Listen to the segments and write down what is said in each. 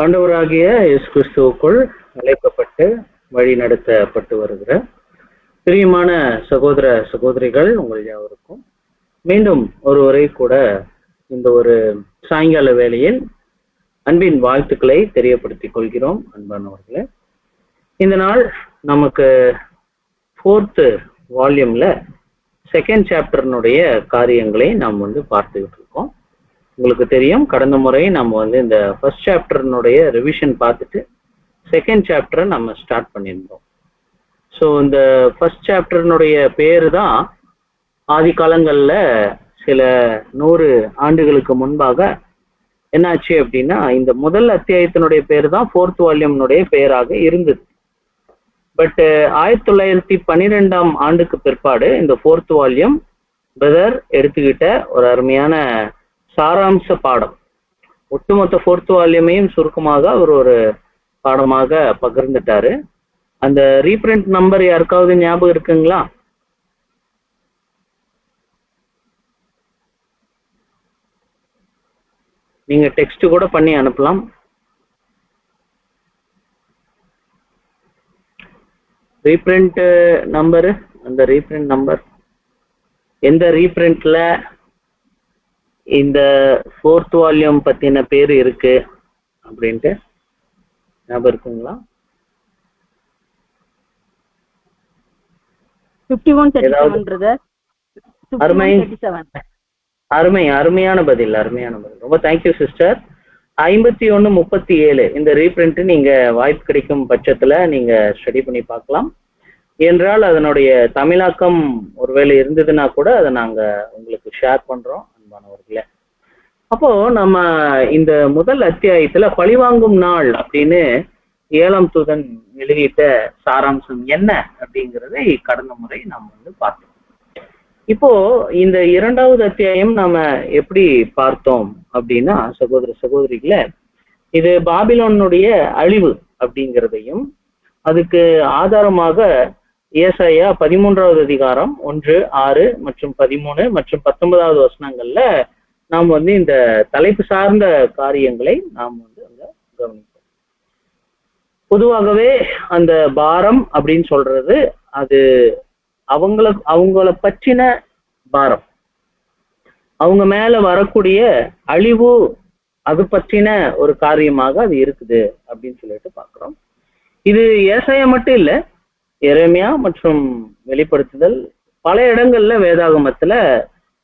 ஆண்டவராகிய இயேசு கிறிஸ்துவுக்குள் அழைக்கப்பட்டு வழி நடத்தப்பட்டு வருகிற பிரியமான சகோதர சகோதரிகள் உங்கள் யாவருக்கும் மீண்டும் ஒருவரை கூட இந்த ஒரு சாயங்கால வேளையில் அன்பின் வாழ்த்துக்களை தெரியப்படுத்திக் கொள்கிறோம். அன்பானவர்களே, இந்த நாள் நமக்கு 4th வால்யூம்ல 2nd சாப்டர்னுடைய காரியங்களை நாம் பார்த்துக்கிட்டு இருக்கோம். உங்களுக்கு தெரியும், கடந்த முறை நம்ம இந்த 1st சாப்டர்னுடைய ரிவிஷன் பார்த்துட்டு 2nd சாப்டரை நம்ம ஸ்டார்ட் பண்ணியிருந்தோம். ஸோ இந்த 1st சாப்டர்னுடைய பேரு தான் ஆதி காலங்களில் சில 100 ஆண்டுகளுக்கு முன்பாக என்னாச்சு அப்படின்னா, இந்த முதல் அத்தியாயத்தினுடைய பேர் தான் 4th வால்யூம்னுடைய பெயராக இருந்தது. பட் 1912ஆம் ஆண்டுக்கு பிற்பாடு இந்த 4th வால்யூம் பிரதர் எடுத்துக்கிட்ட ஒரு அருமையான சாராம்ச பாடம், ஒட்டுமொத்த 4th வால்யூமையும் சுருக்கமாக அவர் ஒரு பாடமாக பகிர்ந்துட்டாரு. அந்த ரீப்ரிண்ட் நம்பர் யாருக்காவது ஞாபகம் இருக்குங்களா? நீங்க டெக்ஸ்ட் கூட பண்ணி அனுப்பலாம். ரீப்ரிண்ட் நம்பரு, அந்த ரீப்ரிண்ட் நம்பர் எந்த ரீப்ரிண்ட்ல இந்த 4th வால்யூம் பத்தின பேர் இருக்கு அப்படின்ட்டு ஞாபகம் இருக்குங்களா? 5137 அருமையான பதில். ரொம்ப தேங்க்யூ சிஸ்டர். 5137 இந்த ரீப்ரிண்ட் நீங்க வாய்ப்பு கிடைக்கும் பட்சத்துல நீங்க ஸ்டடி பண்ணி பார்க்கலாம். என்றால் அதனுடைய தமிழாக்கம் ஒருவேளை இருந்ததுன்னா கூட அதை நாங்க உங்களுக்கு ஷேர் பண்றோம் அன்பானவர்களே. அப்போ நம்ம இந்த முதல் அத்தியாயத்துல பழிவாங்கும் நாள் அப்படின்னு 7ஆம் தூதன் எழுதிட்ட சாராம்சம் என்ன அப்படிங்கிறதை கடந்த முறை நாம் பார்த்தோம். இப்போ இந்த 2வது அத்தியாயம் நாம எப்படி பார்த்தோம் அப்படின்னா, சகோதர சகோதரிகளே, இது பாபிலோனுடைய அழிவு அப்படிங்கிறதையும் அதுக்கு ஆதாரமாக ஏசாயா 13வது அதிகாரம் 1, 6 மற்றும் 13 மற்றும் 19வது வசனங்கள்ல நாம் இந்த தலைப்பு சார்ந்த காரியங்களை நாம் அங்க கவனிப்போம். பொதுவாகவே அந்த பாரம் அப்படின்னு சொல்றது அது அவங்கள பற்றின பாரம், அவங்க மேல வரக்கூடிய அழிவு, அது பற்றின ஒரு காரியமாக அது இருக்குது அப்படின்னு சொல்லிட்டு பார்க்கிறோம். இது ஏசாயா மட்டும் இல்லை, எரேமியா மற்றும் வெளிப்படுத்துதல் பல இடங்கள்ல வேதாகமத்துல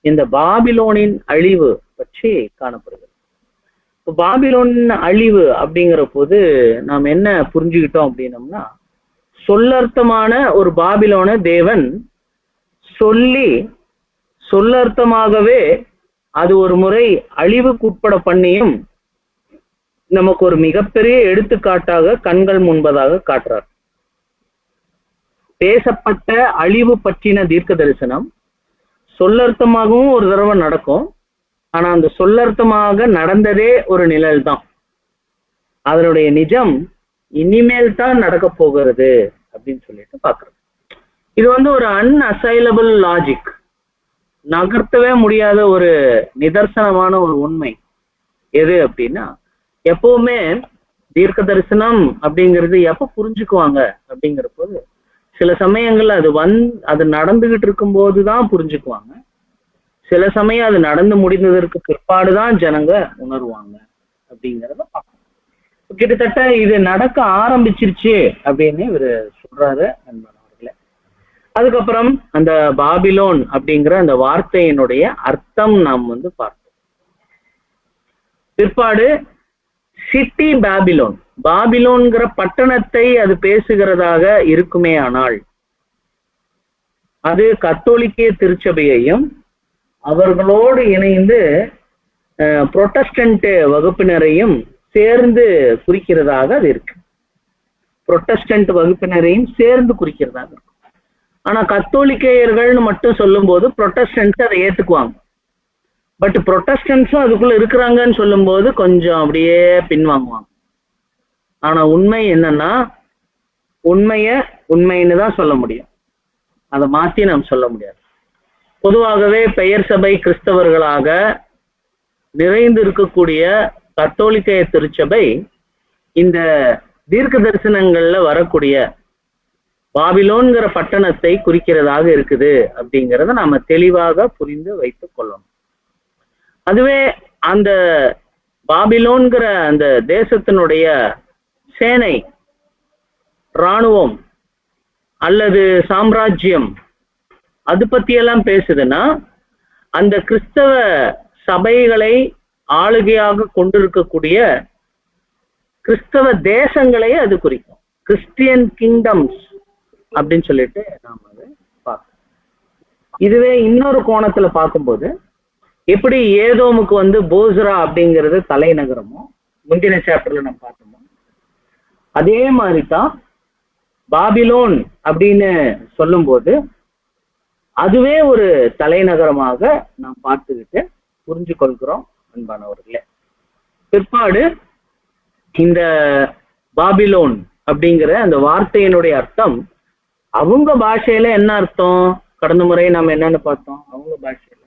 இந்த பாபிலோனின் அழிவு பற்றி காணப்படுகிறது. இப்போ பாபிலோனின் அழிவு அப்படிங்கிற போது நாம் என்ன புரிஞ்சுக்கிட்டோம் அப்படின்னம்னா, சொல்லர்த்தமான ஒரு பாபிலோன தேவன் சொல்லர்த்தமாகவே அது ஒரு முறை அழிவுக்கு உட்பட பண்ணியும் நமக்கு ஒரு மிகப்பெரிய எடுத்துக்காட்டாக கண்கள் முன்பதாக காட்டுறார். பேசப்பட்ட அழிவு பற்றின தீர்க்க தரிசனம் சொல்லர்த்தமாகவும் ஒரு தடவை நடக்கும். ஆனா அந்த சொல்லர்த்தமாக நடந்ததே ஒரு நிழல் தான், அதனுடைய நிஜம் இனிமேல் தான் நடக்க போகிறது அப்படின்னு சொல்லிட்டு பாக்குறோம். இது ஒரு அன்அசைலபிள் லாஜிக், நகர்த்தவே முடியாத ஒரு நிதர்சனமான ஒரு உண்மை. எது அப்படின்னா, எப்பவுமே தீர்க்க தரிசனம் அப்படிங்கிறது எப்ப புரிஞ்சுக்குவாங்க அப்படிங்கிற போது, சில சமயங்கள்ல அது நடந்துகிட்டு இருக்கும் போதுதான் புரிஞ்சுக்குவாங்க, சில சமயம் அது நடந்து முடிந்ததற்கு பிற்பாடுதான் ஜனங்க உணர்வாங்க அப்படிங்கிறத பார்க்கணும். கிட்டத்தட்ட இது நடக்க ஆரம்பிச்சிருச்சு அப்படின்னு இவரு சொல்றாரு அன்பானவர்களே. அதுக்கப்புறம் அந்த பாபிலோன் அப்படிங்கிற அந்த வார்த்தையினுடைய அர்த்தம் நாம் பார்த்தோம். பிற்பாடு சிட்டி பாபிலோன், பாபிலோன்கிற பட்டணத்தை அது பேசுகிறதாக இருக்குமே ஆனால் அது கத்தோலிக்க திருச்சபையையும் அவர்களோடு இணைந்து புரொட்டஸ்டன்ட் வகுப்பினரையும் சேர்ந்து குறிக்கிறதாக அது இருக்கு. புரொட்டஸ்டன்ட் வகுப்பினரையும் சேர்ந்து குறிக்கிறதாக இருக்கும். ஆனா கத்தோலிக்கையர்கள்னு மட்டும் சொல்லும் போது புரொட்டஸ்டன்ட்ஸ் அதை ஏத்துக்குவாங்க. பட் புரொட்டஸ்டன்ட்ஸும் அதுக்குள்ள இருக்கிறாங்கன்னு சொல்லும் போது கொஞ்சம் அப்படியே பின்வாங்குவாங்க. ஆனா உண்மை என்னன்னா, உண்மைன்னு தான் சொல்ல முடியும், அதை மாத்தி நாம் சொல்ல முடியாது. பொதுவாகவே பெயர் சபை கிறிஸ்தவர்களாக நிறைந்து இருக்கக்கூடிய கத்தோலிக்க திருச்சபை இந்த தீர்க்க தரிசனங்கள்ல வரக்கூடிய பாபிலோன்கிற பட்டணத்தை குறிக்கிறதாக இருக்குது அப்படிங்கிறத நாம தெளிவாக புரிந்து வைத்துக் கொள்ளணும். அதுவே அந்த பாபிலோன்கிற அந்த தேசத்தினுடைய சேனை, இராணுவம் அல்லது சாம்ராஜ்யம் அது பத்தியெல்லாம் பேசுதுன்னா அந்த கிறிஸ்தவ சபைகளை ஆளுகையாக கொண்டிருக்கக்கூடிய கிறிஸ்தவ தேசங்களே அது குறிக்கும். கிறிஸ்டியன் கிங்டம்ஸ் அப்படின்னு சொல்லிட்டு நாம அதை பார்க்கணும். இதுவே இன்னொரு கோணத்துல பார்க்கும்போது எப்படி ஏதோமுக்கு போஸ்ரா அப்படிங்கிறது தலைநகரமோ முந்தின சாப்டர்ல நம்ம பார்த்தோமோ, அதே மாதிரி தான் பாபிலோன் அப்படின்னு சொல்லும்போது அதுவே ஒரு தலைநகரமாக நாம் பார்த்துக்கிட்டு புரிஞ்சு கொள்கிறோம் அன்பானவர்களே. பிற்பாடு இந்த பாபிலோன் அப்படிங்கிற அந்த வார்த்தையினுடைய அர்த்தம் அவங்க பாஷையில என்ன அர்த்தம், கடந்த முறை நம்ம என்னன்னு பார்த்தோம். அவங்க பாஷையில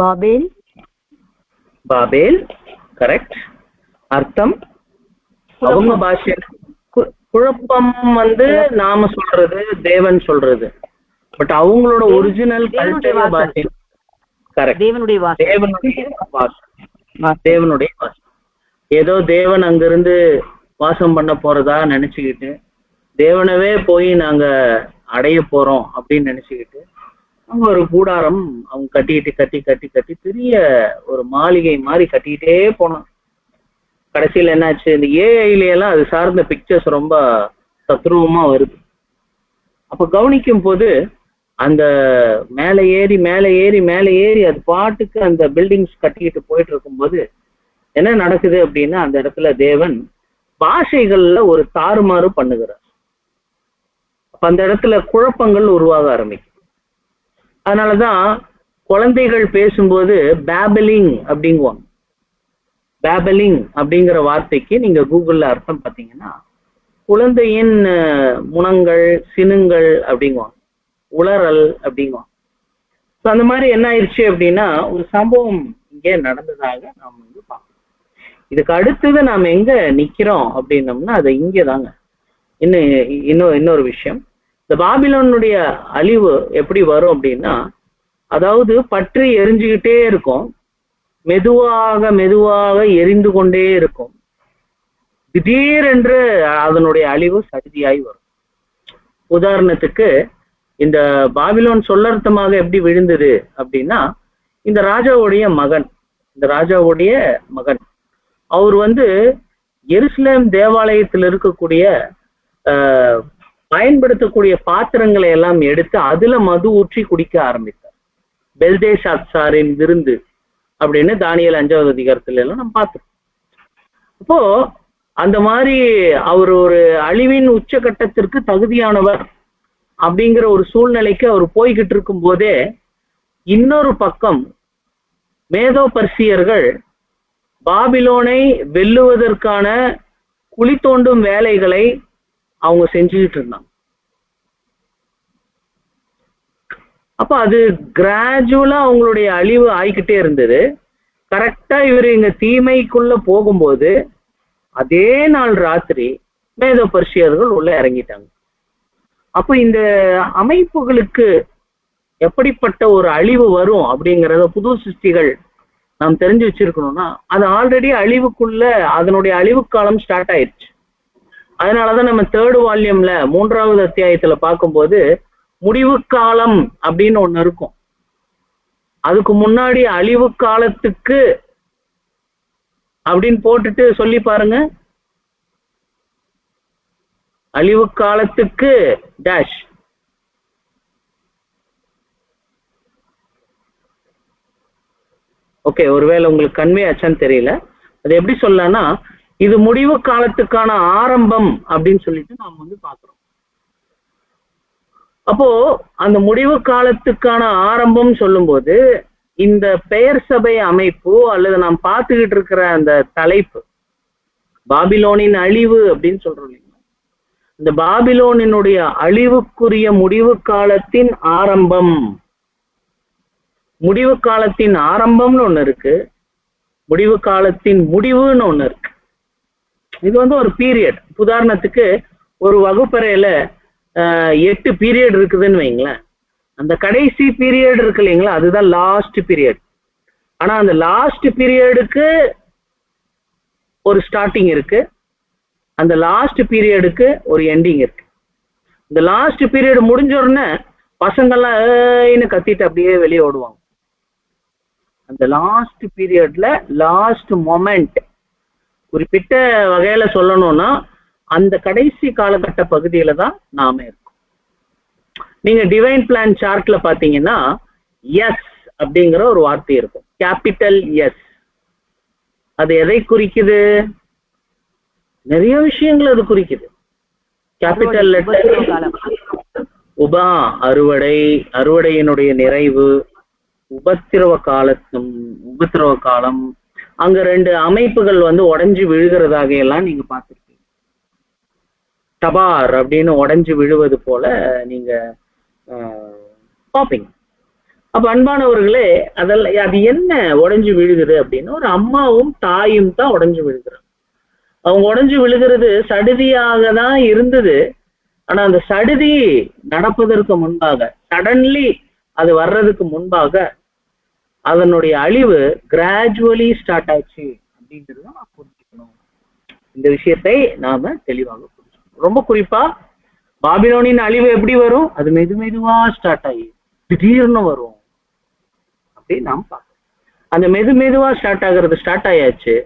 பாபேல். பாபேல் கரெக்ட். அர்த்தம் அவங்க பாஷையில குழப்பம் நாம சொல்றது, தேவன் சொல்றது. பட் அவங்களோட ஒரிஜினல் கல்ச்சர் பாஷை கரெக்ட், தேவனுடைய பாஷை. ஏதோ தேவன் அங்கிருந்து வாசம் பண்ண போறதா நினைச்சுக்கிட்டு, தேவனவே போய் நாங்க அடைய போறோம் அப்படின்னு நினைச்சுக்கிட்டு அவங்க ஒரு கூடாரம் அவங்க கட்டி பெரிய ஒரு மாளிகை மாதிரி கட்டிக்கிட்டே போனோம். கடைசியில் என்னாச்சு, இந்த ஏஐல அது சார்ந்த பிக்சர்ஸ் ரொம்ப தத்ரூபமா வருது. அப்ப கவனிக்கும் போது அந்த மேலே ஏறி அது பாட்டுக்கு அந்த பில்டிங்ஸ் கட்டிக்கிட்டு போயிட்டு இருக்கும்போது என்ன நடக்குது அப்படின்னா, அந்த இடத்துல தேவன் பாஷைகள்ல ஒரு தாறுமாறு பண்ணுகிறார். அப்ப அந்த இடத்துல குழப்பங்கள் உருவாக ஆரம்பிக்கும். அதனாலதான் குழந்தைகள் பேசும்போது பேபலிங் அப்படிங்குவாங்க. பேபலிங் அப்படிங்கிற வார்த்தைக்கு நீங்க கூகுள்ல அர்த்தம் பார்த்தீங்கன்னா குழந்தையின் முனங்கள், சினுங்கள் அப்படிங்குவாங்க, உளறல் அப்படிங்குவாங்க. ஸோ அந்த மாதிரி என்ன ஆயிடுச்சு அப்படின்னா ஒரு சம்பவம் இங்கே நடந்ததாக நாம் பார்க்கணும். இதுக்கு அடுத்தது நாம் எங்க நிக்கிறோம் அப்படின்னோம்னா அது இங்கே தாங்க. இன்னொரு விஷயம், இந்த பாபிலோனுடைய அழிவு எப்படி வரும் அப்படின்னா, அதாவது பற்றி எரிஞ்சுக்கிட்டே இருக்கும், மெதுவாக எரிந்து கொண்டே இருக்கும். திடீரென்று அதனுடைய அழிவு சடுதியாய் வரும். உதாரணத்துக்கு இந்த பாபிலோன் சொல்லர்த்தமாக எப்படி விழுந்தது அப்படின்னா, இந்த ராஜாவுடைய மகன் அவர் எருசலேம் தேவாலயத்தில் இருக்கக்கூடிய பயன்படுத்தக்கூடிய பாத்திரங்களை எல்லாம் எடுத்து அதுல மது ஊற்றி குடிக்க ஆரம்பித்தார். பெல்தேஷாத்சாரின் விருந்து அப்படின்னு தானியேல் 5வது அதிகாரத்துல எல்லாம் நம்ம பார்த்தோம். அப்போ அந்த மாதிரி அவர் ஒரு அழிவின் உச்சகட்டத்திற்கு தகுதியானவர் அப்படிங்கிற ஒரு சூழ்நிலைக்கு அவர் போய்கிட்டு இருக்கும் போதே இன்னொரு பக்கம் மேதோ பர்சியர்கள் பாபிலோனை வெல்லுவதற்கான குழி தோண்டும் வேலைகளை அவங்க செஞ்சுக்கிட்டு இருந்தாங்க. அப்ப அது கிராஜுவலா அவங்களுடைய அழிவு ஆகிக்கிட்டே இருந்தது. கரெக்டா இவர் இங்க தீமைக்குள்ள போகும்போது அதே நாள் ராத்திரி மேதோ பர்சியர்கள் உள்ள இறங்கிட்டாங்க. அப்ப இந்த அமைப்புகளுக்கு எப்படிப்பட்ட ஒரு அழிவு வரும் அப்படிங்கிறத புது சிருஷ்டிகள் நாம் தெரிஞ்சு வச்சிருக்கணும்னா, அது ஆல்ரெடி அழிவுக்குள்ள அதனுடைய அழிவு காலம் ஸ்டார்ட் ஆயிடுச்சு. அதனாலதான் நம்ம 3rd வால்யூம்ல 3வது அத்தியாயத்துல பார்க்கும்போது முடிவு காலம் அப்படின்னு ஒண்ணு இருக்கும். அதுக்கு முன்னாடி அழிவு காலத்துக்கு அப்படின்னு போட்டுட்டு சொல்லி பாருங்க, அழிவு காலத்துக்கு டேஷ். ஓகே, ஒருவேளை உங்களுக்கு கன்வே ஆச்சான்னு தெரியல. அது எப்படி சொல்லலாம்னா, இது முடிவு காலத்துக்கான ஆரம்பம் அப்படின்னு சொல்லிட்டு நாம் பார்க்கிறோம். அப்போ அந்த முடிவு காலத்துக்கான ஆரம்பம் சொல்லும்போது இந்த பெயர் சபை அமைப்பு அல்லது நாம் பார்த்துக்கிட்டு இருக்கிற அந்த தலைப்பு பாபிலோனின் அழிவு அப்படின்னு சொல்றோம் இல்லைங்களா, இந்த பாபிலோனினுடைய அழிவுக்குரிய முடிவு காலத்தின் ஆரம்பம் முடிவு காலத்தின் ஆரம்பம்னு ஒண்ணு இருக்கு, முடிவு காலத்தின் முடிவுன்னு ஒண்ணு இருக்கு. இது வந்து ஒரு பீரியட். உதாரணத்துக்கு ஒரு வகுப்பறையில 8 பீரியட் இருக்குதுன்னு வைங்களேன். அந்த கடைசி பீரியட் இருக்கு இல்லைங்களா, அதுதான் லாஸ்ட் பீரியட். ஆனா அந்த லாஸ்ட் பீரியடுக்கு ஒரு ஸ்டார்டிங் இருக்கு, அந்த லாஸ்ட் பீரியடுக்கு ஒரு எண்டிங் இருக்கு. இந்த லாஸ்ட் பீரியட் முடிஞ்ச உடனே பசங்கள்லாம் கத்திட்டு அப்படியே வெளியே ஓடுவாங்க. அந்த லாஸ்ட் பீரியட்ல லாஸ்ட் மொமெண்ட், குறிப்பிட்ட வகையில சொல்லணும்னா அந்த கடைசி காலகட்ட பகுதியில தான் நாம இருக்கோம். நீங்க டிவைன் பிளான் சார்ட்ல பாத்தீங்கன்னா எஸ் அப்படிங்கிற ஒரு வார்த்தை இருக்கும், கேபிட்டல் எஸ். அது எதை குறிக்குது? நிறைய விஷயங்கள் அது குறிக்குது. கேபிட்டல் லெட்டர் உபா, அறுவடை, அறுவடையினுடைய நிறைவு, உபத்திரவ காலம். அங்க 2 அமைப்புகள் வந்து உடைஞ்சு விழுகிறதாக எல்லாம் நீங்க பார்த்திருக்கீங்க. டபார் அப்படின்னு உடைஞ்சு விழுவது போல நீங்க பார்ப்பீங்க. அப்ப அன்பானவர்களே, அதெல்லாம் அது என்ன உடைஞ்சு விழுகுது அப்படின்னு, ஒரு அம்மாவும் தாயும் தான் உடைஞ்சு விழுகிறாங்க. அவங்க உடைஞ்சு விழுகிறது சடுதியாக தான் இருந்தது. ஆனா அந்த சடுதி நடப்பதற்கு முன்பாக, சடன்லி அது வர்றதுக்கு முன்பாக அதனுடைய அழிவு கிராஜுவலி ஸ்டார்ட் ஆச்சு அப்படிங்கிறத நான் புரிஞ்சுக்கணும். இந்த விஷயத்தை நாம தெளிவாக புரிஞ்சுக்கணும். ரொம்ப குறிப்பா பாபிலோனின் அழிவு எப்படி வரும்? அது மெதுவா ஸ்டார்ட் ஆகி திடீர்னு வரும் அப்படின்னு நாம் பார்க்கணும். அந்த மெதுவா ஸ்டார்ட் ஆயாச்சு.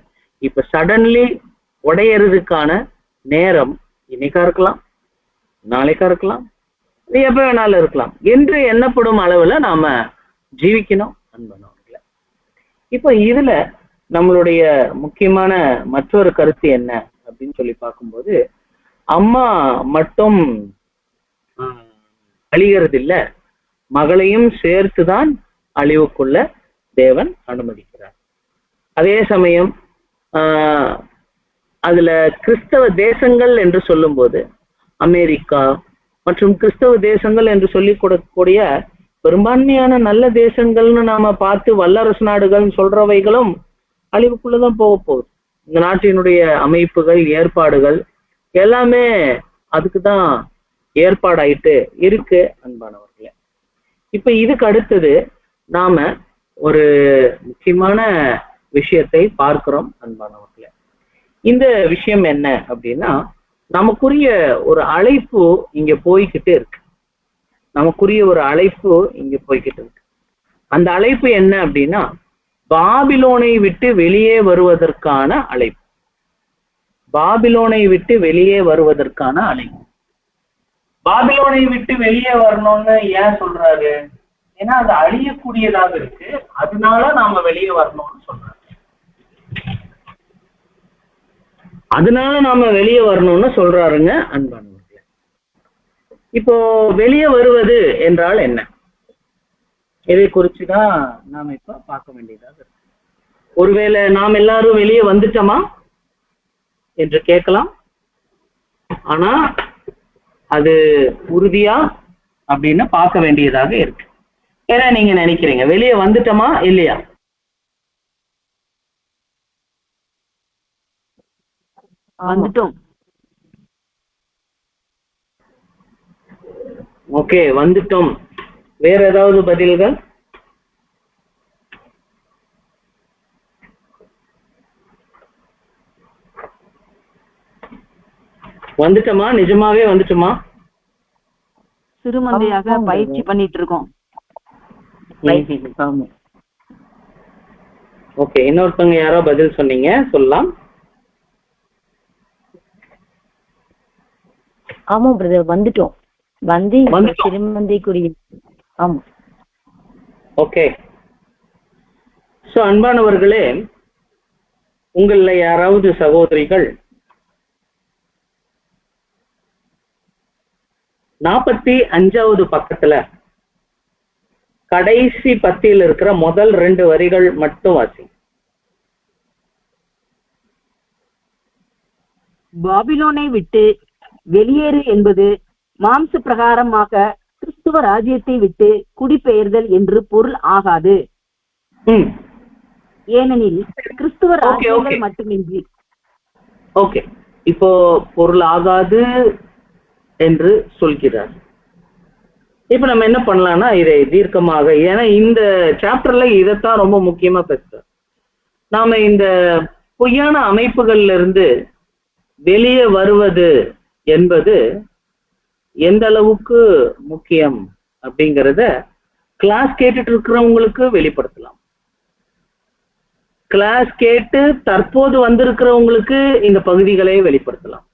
இப்ப சடன்லி உடையறதுக்கான நேரம் இன்னைக்கா இருக்கலாம், நாளைக்கா இருக்கலாம், எப்ப வேணாலும் இருக்கலாம் என்று எண்ணப்படும் அளவுல நாம ஜீவிக்கணும் அன்பனவர்களே. இப்ப இதுல நம்மளுடைய முக்கியமான மற்றொரு கருத்து என்ன அப்படின்னு சொல்லி பார்க்கும்போது, அம்மா மட்டும் அழிகிறது இல்ல, மகளையும் சேர்த்துதான் அழிவுக்குள்ள தேவன் அனுமதிக்கிறார். அதே சமயம் அதுல கிறிஸ்தவ தேசங்கள் என்று சொல்லும் போது அமெரிக்கா மற்றும் கிறிஸ்தவ தேசங்கள் என்று சொல்லிக் கொடுக்கக்கூடிய பெரும்பான்மையான நல்ல தேசங்கள்னு நாம பார்த்து வல்லரசு நாடுகள் சொல்றவைகளும் அழிவுக்குள்ளதான் போக போகுது. இந்த நாட்டினுடைய அமைப்புகள், ஏற்பாடுகள் எல்லாமே அதுக்குதான் ஏற்பாடாயிட்டு இருக்கு அன்பானவர்களே. இப்ப இதுக்கு அடுத்தது நாம ஒரு முக்கியமான விஷயத்தை பார்க்கிறோம் அன்பானவர்களே. இந்த விஷயம் என்ன அப்படின்னா, நமக்குரிய ஒரு அழைப்பு இங்க போய்கிட்டு இருக்கு. அந்த அழைப்பு என்ன அப்படின்னா, பாபிலோனை விட்டு வெளியே வருவதற்கான அழைப்பு. பாபிலோனை விட்டு வெளியே வரணும்னு ஏன் சொல்றாரு? ஏன்னா அது அழியக்கூடியதாக இருக்கு, அதனால நாம வெளியே வரணும்னு சொல்றாரு. அன்பானவர்களே. இப்போ வெளியே வருவது என்றால் என்ன? இதை குறிச்சுதான் நாம இப்ப பார்க்க வேண்டியதாக இருக்கு. ஒருவேளை நாம் எல்லாரும் வெளியே வந்துட்டோமா என்று கேட்கலாம். ஆனா அது உறுதியா அப்படின்னு பார்க்க வேண்டியதாக இருக்கு. ஏன்னா நீங்க நினைக்கிறீங்க வெளியே வந்துட்டோமா இல்லையா? வந்துட்டோம். ஓகே, வந்துட்டோம். வேற ஏதாவது பதில்கள்? வந்துட்டோமா? நிஜமாவே வந்துட்டோமா? சிறுமந்தையாக பயிற்சி பண்ணிட்டு இருக்கோம். ஓகே, இன்னொருத்தவங்க யாரோ பதில் சொன்னீங்க, சொல்லலாம். ஆமா பிரதர், வந்துட்டோம். வந்து சிறுமந்தைக்குரிய. ஆமா. ஓகே. சோ அன்பானவர்களே, உங்கள யாராவது சகோதரிகள் 45வது பக்கத்துல கடைசி பத்தியில் இருக்கிற முதல் 2 வரிகள் மட்டும் வாசி. பாபிலோனை விட்டு வெளியேறு என்பது மாம்ச பிரகாரமாக கிறிஸ்துவ ராஜ்யத்தை விட்டு குடிபெயர்தல் என்று பொருள் ஆகாது. ஏனெனில் கிறிஸ்துவ ராஜ்யங்கள் மட்டுமின்றி. ஓகே, இப்போ பொருள் ஆகாது என்று சொல்கிறார். இப்ப நம்ம என்ன பண்ணலாம்னா இதை தீர்க்கமாக, ஏன்னா இந்த சாப்டர்ல இதைத்தான் ரொம்ப முக்கியமா பேசுறோம். நாம இந்த பொய்யான அமைப்புகள்ல இருந்து வெளியே வருவது என்பது எந்த அளவுக்கு முக்கியம் அப்படிங்கிறத கிளாஸ் கேட்டுட்டு இருக்கிறவங்களுக்கு வெளிப்படுத்தலாம். கிளாஸ் கேட்டு தற்போது வந்திருக்கிறவங்களுக்கு இந்த பகுதிகளை வெளிப்படுத்தலாம்.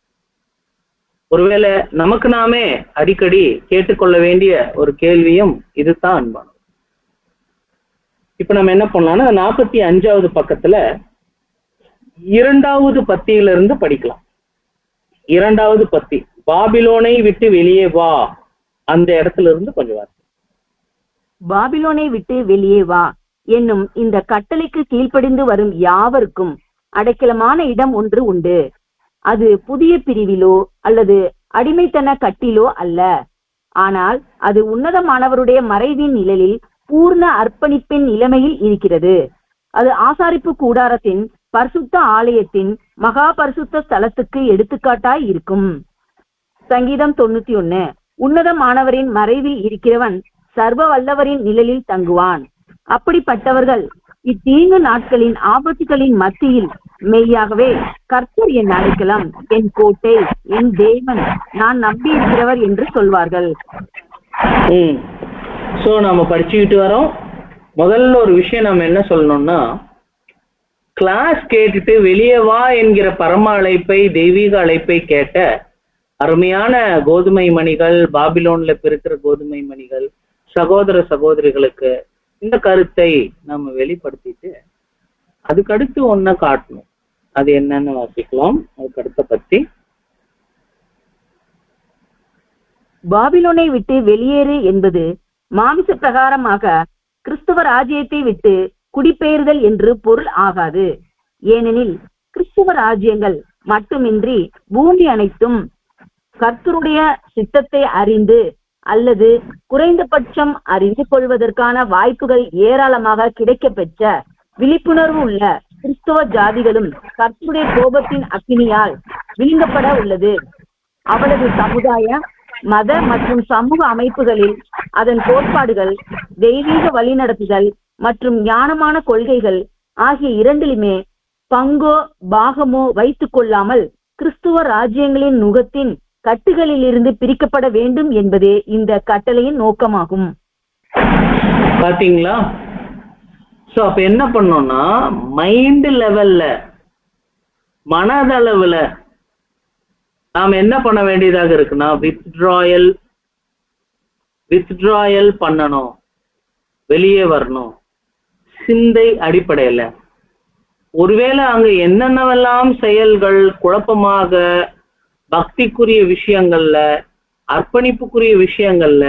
ஒருவேளை நமக்கு நாமே அடிக்கடி கேட்டுக்கொள்ள வேண்டிய ஒரு கேள்வியும் இதுதான் அன்பானது. இப்ப நம்ம என்ன பண்ணலாம்னா 45வது பக்கத்துல 2வது பத்தியிலிருந்து படிக்கலாம். 2வது பத்தி, பாபிலோனை விட்டு வெளியே வா, அந்த இடத்துல இருந்து கொஞ்சம் வாசி. பாபிலோனை விட்டு வெளியே வா என்னும் இந்த கட்டளைக்கு கீழ்ப்படிந்து வரும் யாவருக்கும் அடைக்கலமான இடம் ஒன்று உண்டு. அது புதிய பிரிவிலோ அல்லது அடிமைத்தன கட்டிலோ அல்ல, ஆனால் அது உன்னதமானவருடைய மறைவின் நிழலில் பூர்ண அர்ப்பணிப்பின் நிலைமையில் இருக்கிறது. அது ஆசாரிப்பு கூடாரத்தின் பரிசுத்த ஆலயத்தின் மகா பரிசுத்த ஸ்தலத்துக்கு எடுத்துக்காட்டாய் இருக்கும். சங்கீதம் 91. உன்னதமானவரின் மறைவில் இருக்கிறவன் சர்வ வல்லவரின் நிழலில் தங்குவான். அப்படிப்பட்டவர்கள் இத்தீங்கு நாட்களின் ஆபத்துகளின் மத்தியில் மெய்யாகவே கர்த்தர் என் அடைக்கலம், என் கோட்டை, என் தேவன், நான் நம்பி இருக்கிறவர் என்று சொல்வார்கள். சோ நம்ம படிச்சுக்கிட்டு வரோம். முதல்ல ஒரு விஷயம் நம்ம என்ன சொல்லணும்னா, கிளாஸ் கேட்டுட்டு வெளியே வா என்கிற பரம அழைப்பை, தெய்வீக அழைப்பை கேட்ட அருமையான கோதுமை மணிகள், பாபிலோன்ல பிறக்கிற கோதுமை மணிகள், சகோதர சகோதரிகளுக்கு இந்த கருத்தை நம்ம வெளிப்படுத்திட்டு அதுக்கு அடுத்து ஒன்ன காட்டணும். அது என்னன்னு வாசிக்கலாம். அதுக்கு அடுத்த பத்தி, பாபிலோனை விட்டு வெளியேறு என்பது மாமிச பிரகாரமாக கிறிஸ்துவ ராஜ்யத்தை விட்டு குடிபெயர்தல் என்று பொருள் ஆகாது. ஏனெனில் கிறிஸ்துவ ராஜ்யங்கள் மட்டுமின்றி பூமி அனைத்தும் கர்த்தருடைய சித்தத்தை அறிந்து அல்லது குறைந்தபட்சம் அறிந்து கொள்வதற்கான வாய்ப்புகள் ஏராளமாக கிடைக்க பெற்ற விழிப்புணர்வு உள்ள கிறிஸ்துவ ஜாதிகளும் கர்த்தருடைய கோபத்தின் அக்கினியால் விழுங்கப்பட உள்ளது. அவளது சமுதாய, மத மற்றும் சமூக அமைப்புகளில் அதன் கோட்பாடுகள், தெய்வீக வழிநடத்துதல் மற்றும் ஞானமான கொள்கைகள் ஆகிய இரண்டிலுமே பங்கோ பாகமோ வைத்துக் கொள்ளாமல் கிறிஸ்துவ ராஜ்யங்களின் நுகத்தின் கட்டுகளில் இருந்து பிரிக்கப்பட வேண்டும் என்பதே இந்த கட்டளையின் நோக்கமாகும். பாத்தீங்களா? சோ அப்ப என்ன பண்ணோம்னா, மைண்ட் லெவல்ல, மனதளவுல நாம என்ன பண்ண வேண்டியதாக இருக்குன்னா, வித்ட்ராயல் பண்ணணும், வெளியே வரணும். சிந்தை அடிப்படையில ஒருவேளை அங்க என்னென்னவெல்லாம் செயல்கள் குழப்பமாக, பக்திக்குரிய விஷயங்கள்ல, அர்ப்பணிப்புக்குரிய விஷயங்கள்ல,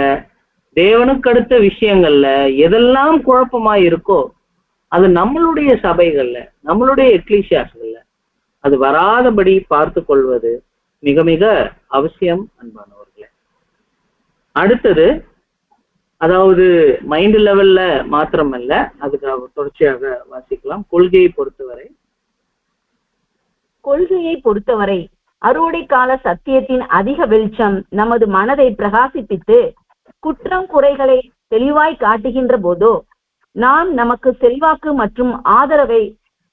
தேவனுக்கு அடுத்த விஷயங்கள்ல எதெல்லாம் குழப்பமா இருக்கோ அது நம்மளுடைய சபைகள்ல, நம்மளுடைய எக்லீசியாஸ்கள்ல அது வராதபடி பார்த்து கொள்வது மிக மிக அவசியம் அன்பானவர்களே. அடுத்தது, அதாவது மைண்ட் லெவல்ல மாத்திரமல்ல, அதுக்கு தொடர்ச்சியாக வாசிக்கலாம். கொள்கையை பொறுத்தவரை அறுவடை கால சத்தியத்தின் அதிக வெளிச்சம் நமது மனதை பிரகாசிப்பித்து குற்றம் குறைகளை தெளிவாய் காட்டுகின்ற போதோ நாம் நமக்கு செல்வாக்கு மற்றும் ஆதரவை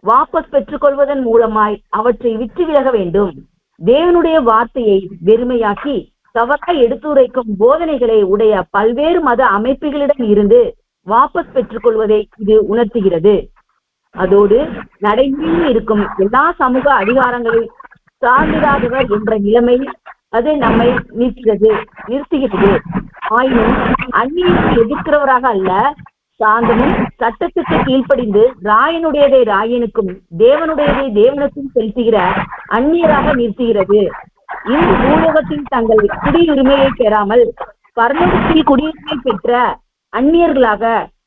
வாபஸ் பெற்றுக் கொள்வதன் மூலமாய் அவற்றை விட்டு விலக வேண்டும். தேவனுடைய வார்த்தையை வெறுமையாக்கி தவறாய் எடுத்துரைக்கும் போதனைகளை உடைய பல்வேறு மத அமைப்புகளிடம் இருந்து வாபஸ் பெற்றுக் கொள்வதை இது உணர்த்துகிறது. அதோடு நடைமுறையில் இருக்கும் எல்லா சமூக அதிகாரங்களை சார்ந்திராதவர் என்ற நிலைமையில் அது நம்மை நிறுத்துகிறது. ஆயினும் அந்நியத்தை எதிர்க்கிறவராக அல்ல, சாந்தமும் சட்டத்துக்கு கீழ்ப்படிந்து ராயனுடையதை ராயனுக்கும் தேவனுடையதை தேவனுக்கும் செலுத்துகிற அந்நியராக நிறுத்துகிறது. இந்த பூலோகத்தில் தங்கள் குடியுரிமையை பெறாமல் பரலோகத்தில் குடியுரிமை பெற்ற அந்நியர்களாக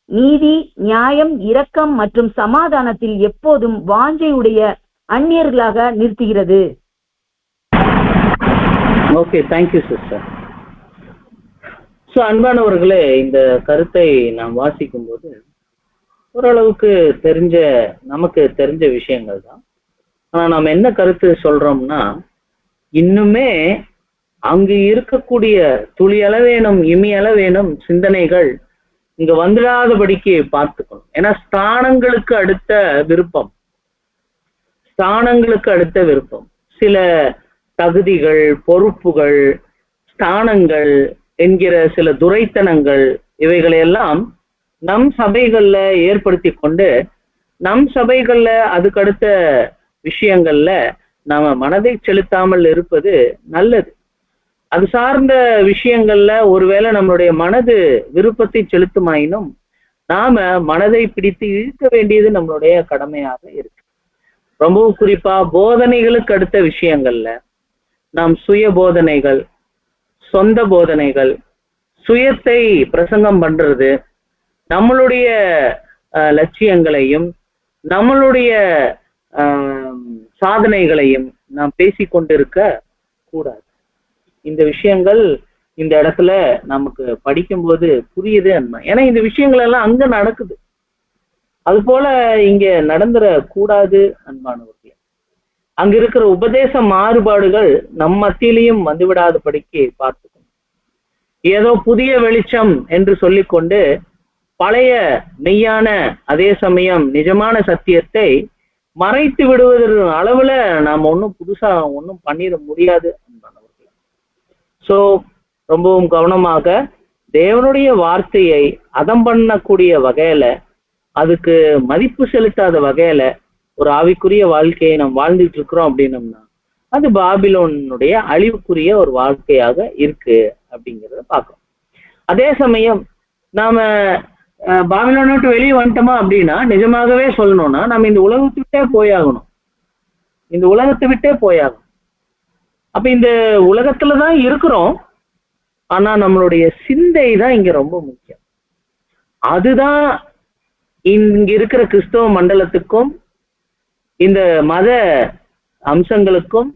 நீதி, நியாயம், இரக்கம் மற்றும் சமாதானத்தில் எப்போதும் வாஞ்சையுடைய அந்நியர்களாக நிறுத்துகிறது. Okay, thank you sister. ஸோ அன்பானவர்களே, இந்த கருத்தை நாம் வாசிக்கும் போது ஓரளவுக்கு நமக்கு தெரிஞ்ச விஷயங்கள் தான். ஆனா நாம் என்ன கருத்து சொல்றோம்னா, இன்னுமே அங்கு இருக்கக்கூடிய துளி அளவேனும் இமி அளவேனும் சிந்தனைகள் இங்க வந்துடாதபடிக்கு பார்த்துக்கணும். ஏன்னா ஸ்தானங்களுக்கு அடுத்த விருப்பம், சில தகுதிகள், பொறுப்புகள், ஸ்தானங்கள் என்கிற சில துரைத்தனங்கள், இவைகளையெல்லாம் நம் சபைகள்ல ஏற்படுத்தி கொண்டு நம் சபைகள்ல அதுக்கடுத்த விஷயங்கள்ல நாம மனதை செலுத்தாமல் இருப்பது நல்லது. அது சார்ந்த விஷயங்கள்ல ஒருவேளை நம்மளுடைய மனது விருப்பத்தை செலுத்துமாயினும் நாம மனதை பிடித்து இழுக்க வேண்டியது நம்மளுடைய கடமையாக இருக்கு. ரொம்பவும் குறிப்பா போதனைகளுக்கு அடுத்த விஷயங்கள்ல நாம் சுய போதனைகள், சொந்த போதனைகள், சுயத்தை பிரசங்கம் பண்றது, நம்மளுடைய லட்சியங்களையும் நம்மளுடைய சாதனைகளையும் நாம் பேசிக்கொண்டிருக்க கூடாது. இந்த விஷயங்கள் இந்த இடத்துல நமக்கு படிக்கும்போது புரியுது. ஏன்னா இந்த விஷயங்கள் எல்லாம் அங்க நடக்குது, அது போல இங்க நடந்துட கூடாது அன்பானவர்களே. அங்க இருக்கிற உபதேச மாறுபாடுகள் நம் மத்தியிலையும் வந்துவிடாதபடிக்கு பார்த்துக்கணும். ஏதோ புதிய வெளிச்சம் என்று சொல்லிக்கொண்டு பழைய மெய்யான அதே சமயம் நிஜமான சத்தியத்தை மறைத்து விடுவதற்கு அளவுல நாம ஒன்றும் புதுசா ஒன்றும் பண்ணிட முடியாது அன்பானவர்களே. ஸோ ரொம்பவும் கவனமாக தேவனுடைய வார்த்தையை அதம் பண்ணக்கூடிய வகையில, அதுக்கு மதிப்பு செலுத்தாத வகையில ஒரு ஆவிக்குரிய வாழ்க்கையை நாம் வாழ்ந்துட்டு இருக்கிறோம் அப்படின்னம்னா அது பாபிலோனுடைய அழிவுக்குரிய ஒரு வாழ்க்கையாக இருக்கு அப்படிங்கிறத பார்க்கணும். அதே சமயம் நாம பாபிலோனை விட்டு வெளியே வந்துட்டோமா அப்படின்னா நிஜமாகவே சொல்லணும்னா நம்ம இந்த உலகத்தை விட்டே போயாகணும். அப்ப இந்த உலகத்துலதான் இருக்கிறோம், ஆனா நம்மளுடைய சிந்தை தான் இங்க ரொம்ப முக்கியம். அதுதான் இங்க இருக்கிற கிறிஸ்தவ மண்டலத்துக்கும் இந்த மத அம்சங்களுக்கும்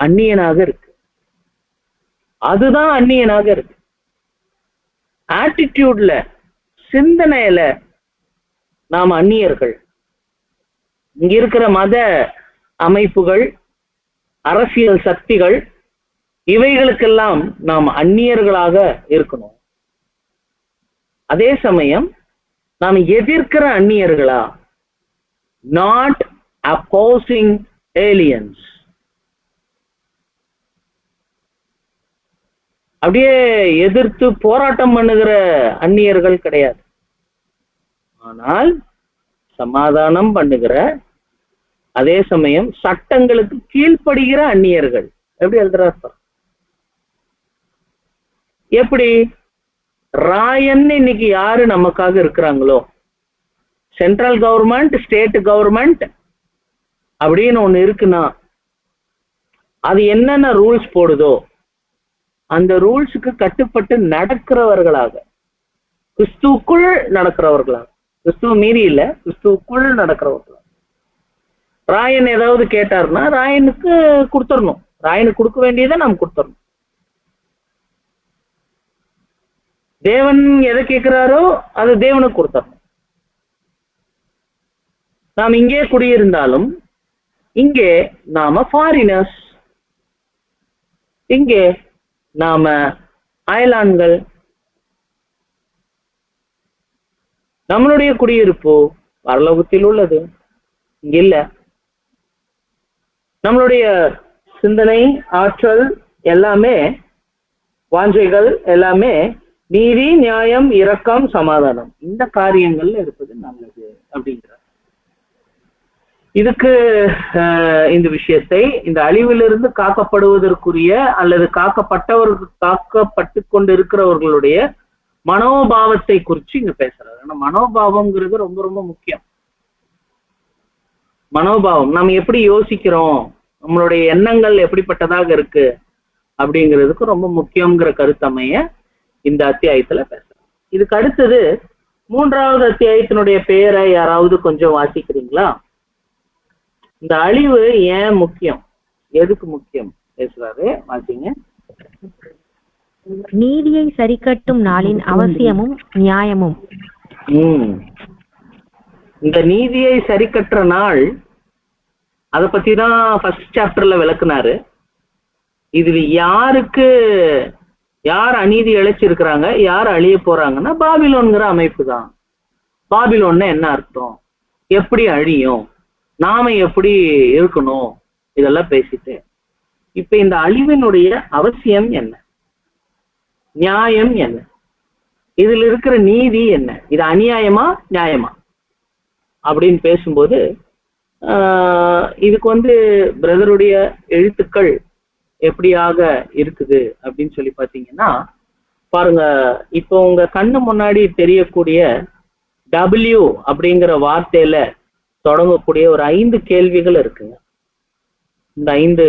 அந்நியனாக இருக்கு. அதுதான் அந்நியனாக இருக்கு. ஆட்டிடியூட்ல, சிந்தனையில நாம் அந்நியர்கள். இங்க இருக்கிற மத அமைப்புகள், அரசியல் சக்திகள், இவைகளுக்கெல்லாம் நாம் அந்நியர்களாக இருக்கணும். அதே சமயம் நாம் எதிர்க்கிற அந்நியர்களா, நாட் opposing aliens. அப்படியே எதிர்த்து போராட்டம் பண்ணுகிற அந்நியர்கள் கிடையாது, ஆனால் சமாதானம் பண்ணுகிற, அதே சமயம் சட்டங்களுக்கு கீழ்ப்படுகிற அந்நியர்கள். எப்படி எழுதுறாரு? எப்படி ராயன் இன்னைக்கு யாரு நமக்காக இருக்கிறாங்களோ, சென்ட்ரல் கவர்மெண்ட், ஸ்டேட் கவர்மெண்ட் அப்படின்னு ஒண்ணு இருக்குன்னா அது என்னென்ன ரூல்ஸ் போடுதோ அந்த ரூல்ஸுக்கு கட்டுப்பட்டு நடக்கிறவர்களாக, கிறிஸ்துவுக்குள் நடக்கிறவர்களாக, கிறிஸ்துவ மீறி இல்ல, கிறிஸ்துவுக்குள் நடக்கிறவர்களாக. ராயன் ஏதாவது கேட்டார்னா ராயனுக்கு கொடுத்துடணும், ராயனுக்கு கொடுக்க வேண்டியதை நாம் கொடுத்துடணும். தேவன் எதை கேட்கிறாரோ அது தேவனுக்கு கொடுத்துடணும். நாம் இங்கே குடியிருந்தாலும் இங்கே நாம ஃபாரினர்ஸ், இங்கே நாம அயலான்கள். நம்மளுடைய குடியிருப்பு பரலோகத்தில் உள்ளது, இங்க இல்ல. நம்மளுடைய சிந்தனை, ஆற்றல் எல்லாமே, வாஞ்சைகள் எல்லாமே நீதி, நியாயம், இரக்கம், சமாதானம், இந்த காரியங்கள்ல இருப்பது நல்லது அப்படிங்கிறார். இதுக்கு இந்த விஷயத்தை இந்த அழிவிலிருந்து காக்கப்படுவதற்குரிய அல்லது காக்கப்பட்டு கொண்டு இருக்கிறவர்களுடைய மனோபாவத்தை குறித்து இங்க பேசுறாரு. ஆனா மனோபாவம்ங்கிறது ரொம்ப ரொம்ப முக்கியம். மனோபாவம், நம்ம எப்படி யோசிக்கிறோம், நம்மளுடைய எண்ணங்கள் எப்படிப்பட்டதாக இருக்கு அப்படிங்கிறதுக்கு ரொம்ப முக்கியங்கிற கருத்தமைய இந்த அத்தியாயத்துல பேசுறோம். இதுக்கு அடுத்தது 3வது அத்தியாயத்தினுடைய பெயரை யாராவது கொஞ்சம் வாசிக்கிறீங்களா? இந்த அழிவு ஏன் முக்கியம், எதுக்கு முக்கியம் பேசுறாரு, வாசிங்க. நீதியை சரிக்கட்டும் நாளின் அவசியமும் நியாயமும். இந்த நீதியை சரி கட்டுற நாள், அதை பத்தி தான் ஃபர்ஸ்ட் சாப்டர்ல விளக்குனாரு. இதுல யார் அநீதி இழைச்சிருக்கிறாங்க, யார் அழிய போறாங்கன்னா பாபிலோன்கிற அமைப்பு தான். பாபிலோன்னு என்ன அர்த்தம், எப்படி அழியும், நாம எப்படி இருக்கணும், இதெல்லாம் பேசிட்டு இப்ப இந்த அழிவினுடைய அவசியம் என்ன, நியாயம் என்ன, இதுல இருக்கிற நீதி என்ன, இது அநியாயமா நியாயமா அப்படின்னு பேசும்போது இதுக்கு பிரதருடைய எழுத்துக்கள் எப்படியாக இருக்குது அப்படின்னு சொல்லி பாத்தீங்கன்னா பாருங்க. இப்போ உங்க கண்ணு முன்னாடி தெரியக்கூடிய W அப்படிங்கிற வார்த்தையில தொடங்கக்கூடிய ஒரு 5 கேள்விகள் இருக்குங்க. இந்த 5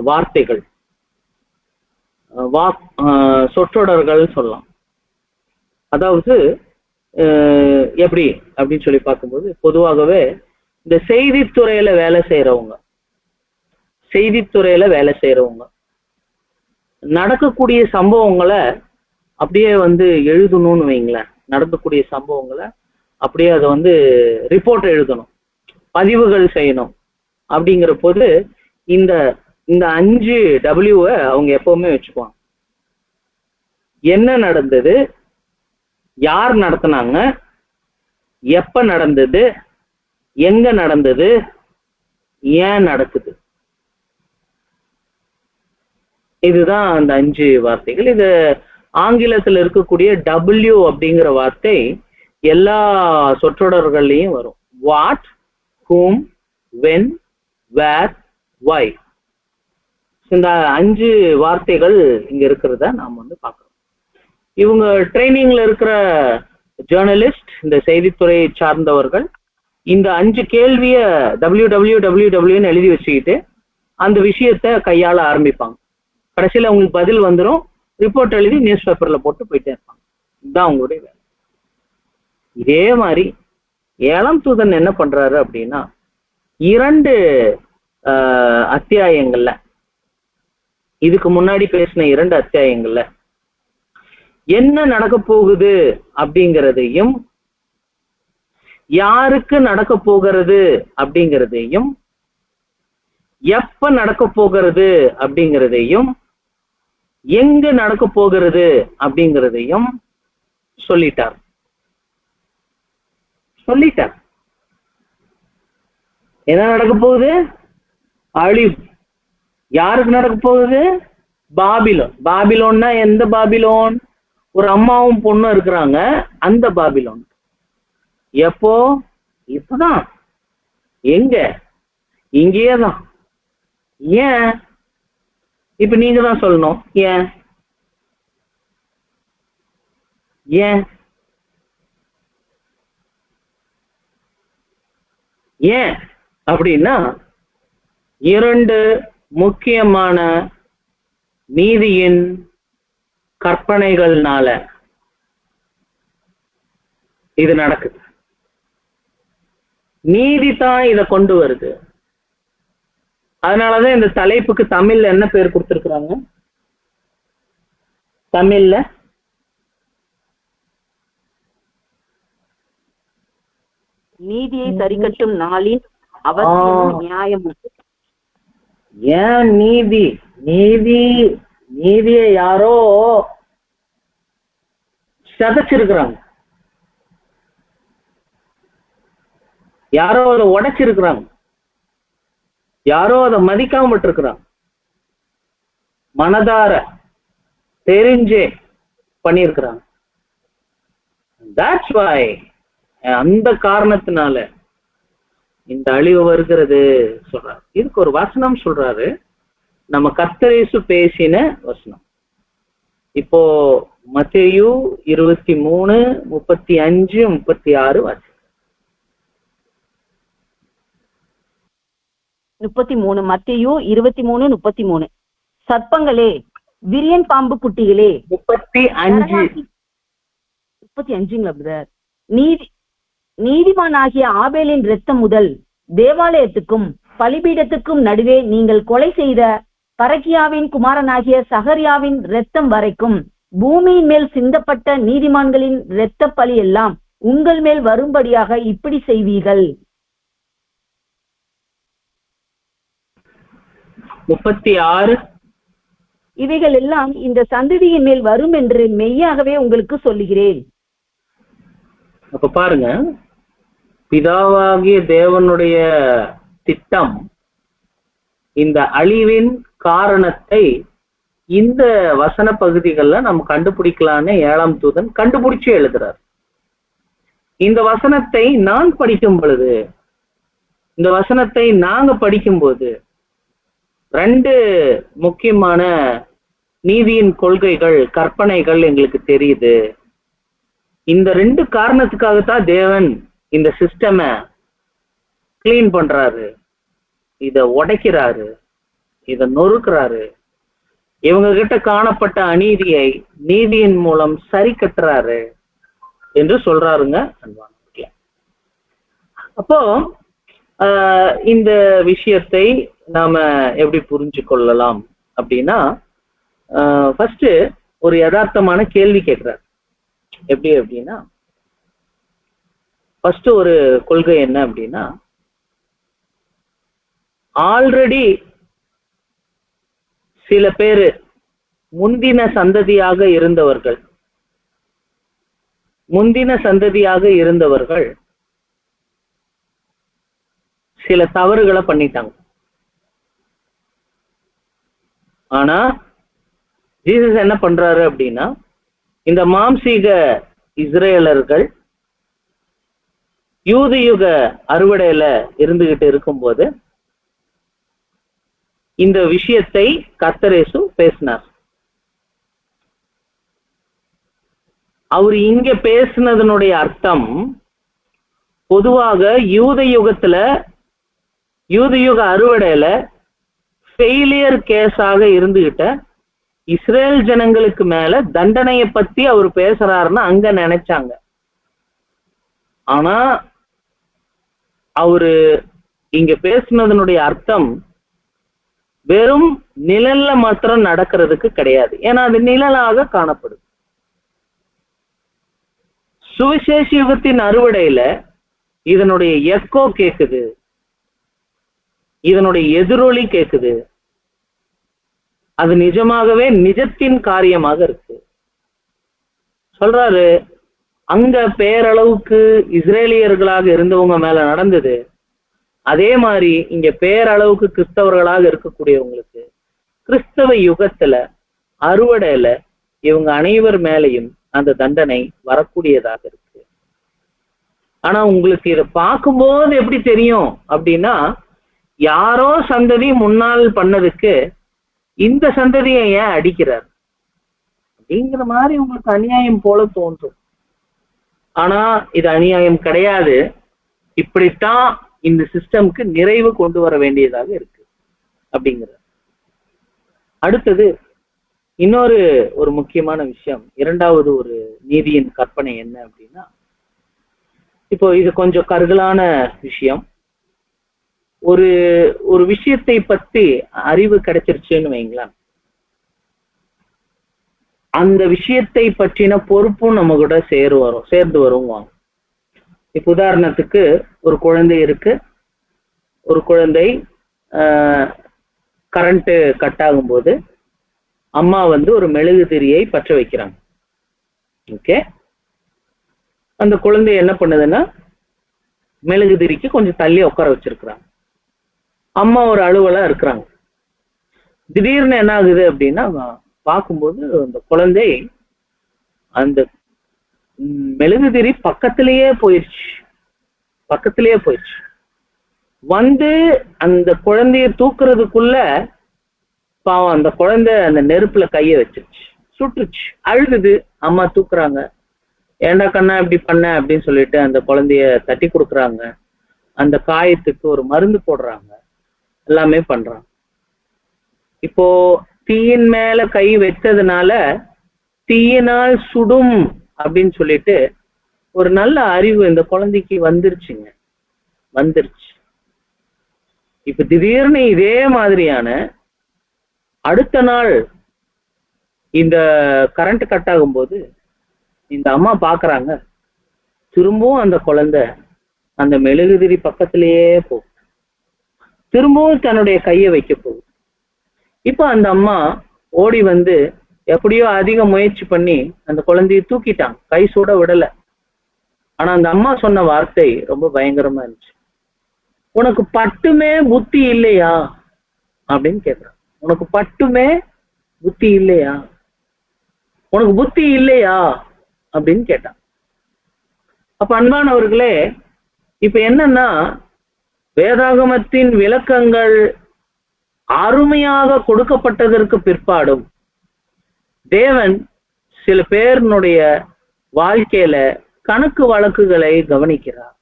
வார்த்தைகள் சொற்றொடர்கள் சொல்லலாம். அதாவது எப்படி அப்படின்னு சொல்லி பார்க்கும்போது, பொதுவாகவே இந்த செய்தித்துறையில வேலை செய்யறவங்க நடக்கக்கூடிய சம்பவங்களை அப்படியே எழுதணும்னு வைங்களேன். நடக்கக்கூடிய சம்பவங்களை அப்படியே அதை ரிப்போர்ட் எழுதணும், பதிவுகள் செய்யணும். அப்படிங்கிற போது இந்த 5 W அவங்க எப்பவுமே வச்சுக்குவாங்க. என்ன நடந்தது, யார் நடத்தினாங்க, எப்ப நடந்தது, எங்க நடந்தது, ஏன் நடக்குது. இதுதான் அந்த 5 வார்த்தைகள். இது ஆங்கிலத்தில் இருக்கக்கூடிய W அப்படிங்கிற வார்த்தை எல்லா சொற்றொடர்கள்லையும் வரும். What, whom, when, where, why. இந்த 5 வார்த்தைகள் இங்க இருக்கிறத நாம் பார்க்கிறோம். இவங்க ட்ரைனிங்ல இருக்கிற ஜேர்னலிஸ்ட், இந்த செய்தித்துறையை சார்ந்தவர்கள் இந்த 5 கேள்விய www எழுதி வச்சுக்கிட்டு அந்த விஷயத்த கையாள ஆரம்பிப்பாங்க. கடைசியில் அவங்களுக்கு பதில் வந்துடும், ரிப்போர்ட் எழுதி நியூஸ் பேப்பர்ல போட்டு போயிட்டே இருப்பாங்க. இதுதான் அவங்களுடைய வேலை. இதே மாதிரி 7ஆம் தூதன் என்ன பண்றாரு அப்படின்னா 2 அத்தியாயங்கள்ல, இதுக்கு முன்னாடி பேசின 2 அத்தியாயங்கள்ல என்ன நடக்க போகுது அப்படிங்கிறதையும், யாருக்கு நடக்க போகிறது அப்படிங்கிறதையும், எப்ப நடக்க போகிறது அப்படிங்கிறதையும், எங்க நடக்க போகிறது அப்படிங்கிறதையும் சொல்லிட்டார். என்ன நடக்க போகுது, அழிவு. யாருக்கு நடக்க போகுது, பாபிலோன். பாபிலோன்னா எந்த பாபிலோன், ஒரு அம்மாவும் பொண்ணும் இருக்கிறாங்க, அந்த பாபிலோன். எப்போ, இப்பதான். எங்க, இங்கேயே தான். ஏன், இப்ப நீங்க தான் சொல்லணும். ஏன் ஏன் ஏன் அப்படின்னா 2 முக்கியமான நீதியின் கற்பனைகள்னால இது நடக்குது. நீதி தான் இதை கொண்டு வருது. அதனாலதான் இந்த தலைப்புக்கு தமிழ்ல என்ன பேர் கொடுத்திருக்கிறாங்க, தமிழ்ல நீதியை சரிக்கட்டும் நாளின் அவசியமும் நியாயமும். ஏன் நீதியை யாரோ சதைச்சிருக்கிறாங்க, யாரோ அதை உடைச்சிருக்கிறாங்க, யாரோ அதை மதிக்காம விட்டுருக்கிறாங்க, மனதார தெரிஞ்சே பண்ணியிருக்கிறாங்க. That's why, அந்த காரணத்தினால இந்த அழிவு வருகிறது சொல்றாரு. இதுக்கு ஒரு வசனம் சொல்றாரு, நம்ம கர்த்தர் இயேசு பேசின வசனம். இப்போ மத்தேயு 23:35-36 வாசி. 33 மத்தேயு 23:33. சர்ப்பங்களே, விரியன் பாம்பு குட்டிகளே. 35ங்களா பிரதர்? நீதிமானாகிய ஆபேலின் இரத்தம் முதல் தேவாலயத்துக்கும் பலிபீடத்துக்கும் நடுவே நீங்கள் கொலை செய்த பரக்கியாவின் குமாரனாகிய சகரியாவின் இரத்தம் வரைக்கும் பூமியின் மேல் சிந்தப்பட்ட நீதிமான்களின் இரத்த பலி எல்லாம் உங்கள் மேல் வரும்படியாக இப்படி செய்வீர்கள். 36. இவைகள் எல்லாம் இந்த சந்ததியின் மேல் வரும் என்று மெய்யாகவே உங்களுக்கு சொல்லுகிறேன். அப்ப பாருங்க, பிதாவாகிய தேவனுடைய திட்டம் இந்த அழிவின் காரணத்தை இந்த வசன பகுதிகள்ல நம்ம கண்டுபிடிக்கலான்னு 7ஆம் தூதன் கண்டுபிடிச்சு எழுதுறார். இந்த வசனத்தை நான் படிக்கும் பொழுது, இந்த வசனத்தை நாங்க படிக்கும்போது 2 முக்கியமான நீதியின் கொள்கைகள், கற்பனைகள் எங்களுக்கு தெரியுது. இந்த 2 காரணத்துக்காகத்தான் தேவன் இந்த சிஸ்டமை கிளீன் பண்றாரு, இத உடைக்கிறாரு, இத நொறுக்கிறாரு. இவங்க கிட்ட காணப்பட்ட அநீதியை நீதியின் மூலம் சரி கட்டுறாரு என்று சொல்றாருங்க. அப்போ இந்த விஷயத்தை நாம எப்படி புரிஞ்சு கொள்ளலாம் அப்படின்னா, ஃபர்ஸ்ட் ஒரு யதார்த்தமான கேள்வி கேட்கிறார். எப்படி அப்படின்னா, ஃபர்ஸ்ட் ஒரு கொள்கை என்ன அப்படின்னா, ஆல்ரெடி சில பேரு முந்தின சந்ததியாக இருந்தவர்கள் சில தவறுகளை பண்ணிட்டாங்க. ஆனா ஜீசஸ் என்ன பண்றாரு அப்படின்னா, இந்த மாம்சீக இஸ்ரேலர்கள் யூத யுக அறுவடையில இருந்துகிட்டு இருக்கும்போது இந்த விஷயத்தை கர்த்தர் இயேசு பேசினார். அவர் இங்க பேசினதனுடைய அர்த்தம், பொதுவாக யூத யுக அறுவடையில ஃபெயிலியர் கேஸாக இருந்துகிட்ட இஸ்ரேல் ஜனங்களுக்கு மேல தண்டனையை பத்தி அவர் பேசுறாருன்னு அங்க நினைச்சாங்க. ஆனா அவரு இங்க பேசினதனுடைய அர்த்தம் வெறும் நிழல்ல மாத்திரம் நடக்கிறதுக்கு கிடையாது. ஏன்னா அது நிழலாக காணப்படுது. சுவிசேஷ யுகத்தின் அறுவடையில இதனுடைய எக்கோ கேக்குது, இதனுடைய எதிரொலி கேக்குது. அது நிஜமாகவே நிஜத்தின் காரியமாக இருக்கு. சொல்றாரு, அங்க பேரளவுக்கு இஸ்ரேலியர்களாக இருந்தவங்க மேல நடந்தது, அதே மாதிரி இங்க பேரளவுக்கு கிறிஸ்தவர்களாக இருக்கக்கூடியவங்களுக்கு கிறிஸ்தவ யுகத்துல அறுவடையில இவங்க அனைவர் மேலையும் அந்த தண்டனை வரக்கூடியதாக இருக்கு. ஆனா உங்களுக்கு இதை பார்க்கும்போது எப்படி தெரியும் அப்படின்னா, யாரோ சந்ததி முன்னால் பண்ணதுக்கு இந்த சந்ததியை ஏன் அடிக்கிறார் அப்படிங்கிற மாதிரி உங்களுக்கு அநியாயம் போல தோன்றும். ஆனா இது அநியாயம் கிடையாது. இப்படித்தான் இந்த சிஸ்டம்க்கு நிறைவு கொண்டு வர வேண்டியதாக இருக்கு அப்படிங்கிறது. அடுத்தது இன்னொரு ஒரு முக்கியமான விஷயம், 2வது ஒரு நீதியின் கற்பனை என்ன அப்படின்னா, இப்போ இது கொஞ்சம் கருகலான விஷயம். ஒரு விஷயத்தை பத்தி அறிவு கிடைச்சிருச்சுன்னு வைங்களேன், அந்த விஷயத்தை பற்றின பொறுப்பும் நம்ம கூட சேர்ந்து வருவாங்க. இப்ப உதாரணத்துக்கு ஒரு குழந்தை இருக்கு, ஒரு குழந்தை கரண்ட் கட் ஆகும்போது அம்மா ஒரு மெழுகுதிரியை பற்ற வைக்கிறாங்க. ஓகே, அந்த குழந்தை என்ன பண்ணுதுன்னா மெழுகுதிரிக்கு கொஞ்சம் தள்ளி உட்கார வச்சிருக்கிறாங்க. அம்மா ஒரு அலுவலா இருக்கிறாங்க. திடீர்னு என்ன ஆகுது அப்படின்னா, பார்க்கும்போது அந்த குழந்தை அந்த மெழுகுதிரி பக்கத்திலேயே போயிடுச்சு. அந்த குழந்தைய தூக்குறதுக்குள்ள பாவம் அந்த குழந்தை அந்த நெருப்புல கைய வச்சிருச்சு, சுட்டுச்சு, அழுகுது. அம்மா தூக்குறாங்க, ஏண்டா கண்ணா இப்படி பண்ண அப்படின்னு சொல்லிட்டு அந்த குழந்தைய தட்டி கொடுக்குறாங்க. அந்த காயத்துக்கு ஒரு மருந்து போடுறாங்க, எல்லாமே பண்றாங்க. இப்போ தீயின் மேல கை வச்சதுனால தீயினால் சுடும் அப்படின்னு சொல்லிட்டு ஒரு நல்ல அறிவு இந்த குழந்தைக்கு வந்துருச்சு. இப்ப திடீர்னு இதே மாதிரியான அடுத்த நாள் இந்த கரண்ட் கட் ஆகும்போது இந்த அம்மா பாக்குறாங்க, திரும்பவும் அந்த குழந்தை அந்த மெழுகுதிரி பக்கத்திலேயே போகும். திரும்பவும் தன்னுடைய கையை வைக்க போகுது. இப்ப அந்த அம்மா ஓடி வந்து எப்படியோ அதிக முயற்சி பண்ணி அந்த குழந்தையை தூக்கிட்டாங்க, கை சூட விடல. ஆனா அந்த அம்மா சொன்ன வார்த்தை ரொம்ப பயங்கரமா இருந்துச்சு. உனக்கு பட்டுமே புத்தி இல்லையா அப்படின்னு கேக்குறான். உனக்கு பட்டுமே புத்தி இல்லையா, உனக்கு புத்தி இல்லையா அப்படின்னு கேட்டான். அப்ப அன்பானவர்களே, இப்ப என்னன்னா, வேதாகமத்தின் விளக்கங்கள் அருமையாக கொடுக்கப்பட்டதற்கு பிற்பாடும் தேவன் சில பேருடைய வாழ்க்கையில கணக்கு வழக்குகளை கவனிக்கிறார்.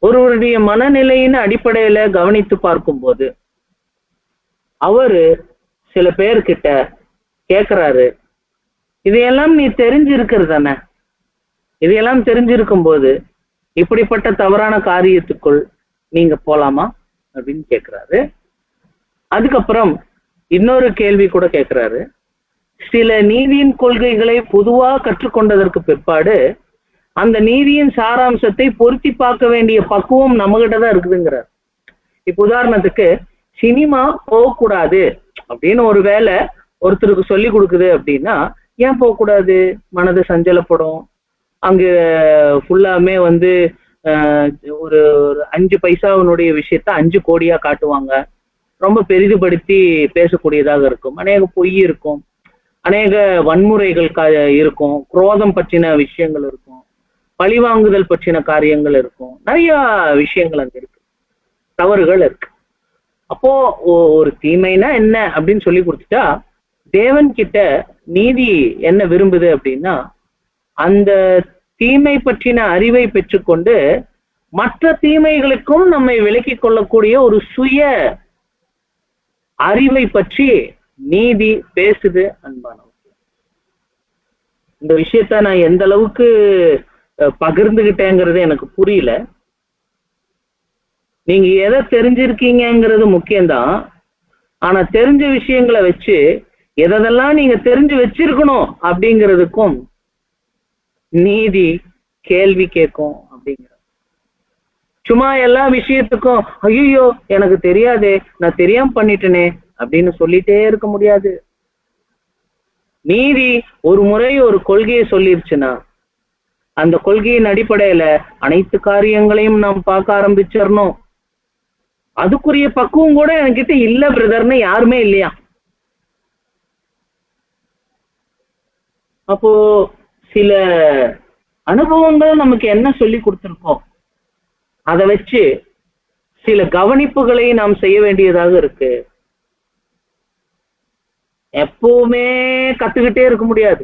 ஒருவருடைய மனநிலையின் அடிப்படையில கவனித்து பார்க்கும்போது அவரு சில பேர்கிட்ட கேக்குறாரு, இதையெல்லாம் நீ தெரிஞ்சிருக்கிறது தானே, இதையெல்லாம் தெரிஞ்சிருக்கும் போது இப்படிப்பட்ட தவறான காரியத்துக்குள் நீங்க போலாமா அப்படின்னு கேக்குறாரு. அதுக்கப்புறம் இன்னொரு கேள்வி கூட கேக்குறாரு. சில நீதியின் கொள்கைகளை பொதுவா கற்றுக்கொண்டதற்கு பிற்பாடு அந்த நீதியின் சாராம்சத்தை பொருத்தி பார்க்க வேண்டிய பக்குவம் நம்மகிட்ட தான் இருக்குதுங்கிறார். இப்ப உதாரணத்துக்கு சினிமா போகக்கூடாது அப்படின்னு ஒரு வேலை ஒருத்தருக்கு சொல்லி கொடுக்குது அப்படின்னா, ஏன் போகக்கூடாது? மனது சஞ்சலப்படும். அங்க ஃபுல்லாமே வந்து ஒரு 5 பைசாவினுடைய விஷயத்த 5 கோடியா காட்டுவாங்க. ரொம்ப பெரிதுபடுத்தி பேசக்கூடியதாக இருக்கும். அநேக பொய் இருக்கும், அநேக வன்முறைகள் இருக்கும், குரோதம் பற்றின விஷயங்கள் இருக்கும், பழிவாங்குதல் பற்றின காரியங்கள் இருக்கும், நிறைய விஷயங்கள் அங்க இருக்கு, தவறுகள் இருக்கு. அப்போ ஒரு தீமைனா என்ன அப்படின்னு சொல்லி கொடுத்துட்டா, தேவன் கிட்ட நீதி என்ன விரும்புது அப்படின்னா, அந்த தீமை பற்றின அறிவை பெற்றுக்கொண்டு மற்ற தீமைகளுக்கும் நம்மை விலக்கிக் கொள்ளக்கூடிய ஒரு சுய அறிவை பற்றி நீதி பேசுது. அன்பானவர்கள், இந்த விஷயத்த நான் எந்த அளவுக்கு பகிர்ந்துகிட்டேங்கிறது எனக்கு புரியல. நீங்க எதை தெரிஞ்சிருக்கீங்கிறது முக்கியம்தான். ஆனா தெரிஞ்ச விஷயங்களை வச்சு எதெல்லாம் நீங்க தெரிஞ்சு வச்சிருக்கணும் அப்படிங்கிறதுக்கும் நீதி கேள்வி கேட்கும் அப்படிங்கிற. சும்மா எல்லா விஷயத்துக்கும் ஐயோ எனக்கு தெரியாதே, நான் தெரியாம பண்ணிட்டேனே அப்படின்னு சொல்லிட்டே இருக்க முடியாது. நீதி ஒரு முறை ஒரு கொள்கையை சொல்லிருச்சுன்னா அந்த கொள்கையின் அடிப்படையில அனைத்து காரியங்களையும் நாம் பார்க்க ஆரம்பிச்சிடணும். அதுக்குரிய பக்குவம் கூட என்கிட்ட இல்ல பிரதர்னு யாருமே இல்லையா? அப்போ சில அனுபவங்கள் நமக்கு என்ன சொல்லி கொடுத்திருக்கோம், அதை வச்சு சில கவனிப்புகளை நாம் செய்ய வேண்டியதாக இருக்கு. எப்பவுமே கத்துக்கிட்டே இருக்க முடியாது.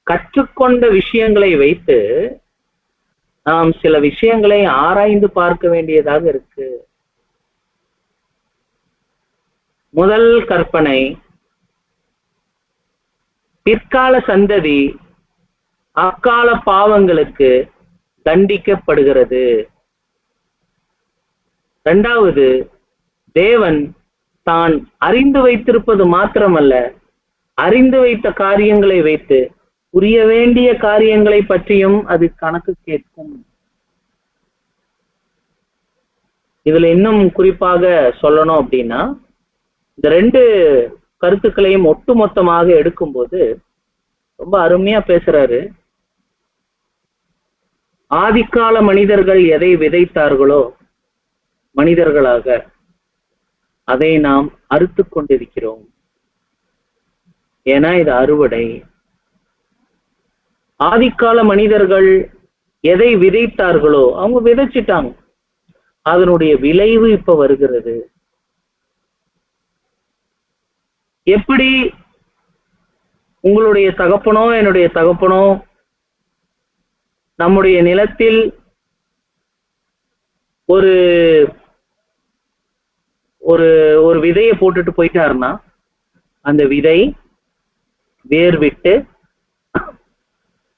கற்றுக்கொண்ட விஷயங்களை வைத்து நாம் சில விஷயங்களை ஆராய்ந்து பார்க்க வேண்டியதாக இருக்கு. முதல் கற்பனை, பிற்கால சந்ததி அக்கால பாவங்களுக்கு தண்டிக்கப்படுகிறது. இரண்டாவது, தேவன் தான் அறிந்து வைத்திருப்பது மாத்திரமல்ல, அறிந்து வைத்த காரியங்களை வைத்து புரிய வேண்டிய காரியங்களை பற்றியும் அது கணக்கு கேட்கும். இதுல இன்னும் குறிப்பாக சொல்லணும் அப்படின்னா, இந்த 2 கருத்துக்களையும் ஒட்டுமொத்தமாக எடுக்கும்போது ரொம்ப அருமையா பேசுறாரு. ஆதிக்கால மனிதர்கள் எதை விதைத்தார்களோ மனிதர்களாக அதை நாம் அறுத்து கொண்டிருக்கிறோம். ஏன்னா இது அறுவடை. ஆதிக்கால மனிதர்கள் எதை விதைத்தார்களோ அவங்க விதைச்சிட்டாங்க, அதனுடைய விளைவு இப்ப வருகிறது. எப்படி உங்களுடைய தகப்பனோ என்னுடைய தகப்பனோ நம்முடைய நிலத்தில் ஒரு ஒரு ஒரு விதையை போட்டுட்டு போயிட்டாருன்னா அந்த விதை வேர் விட்டு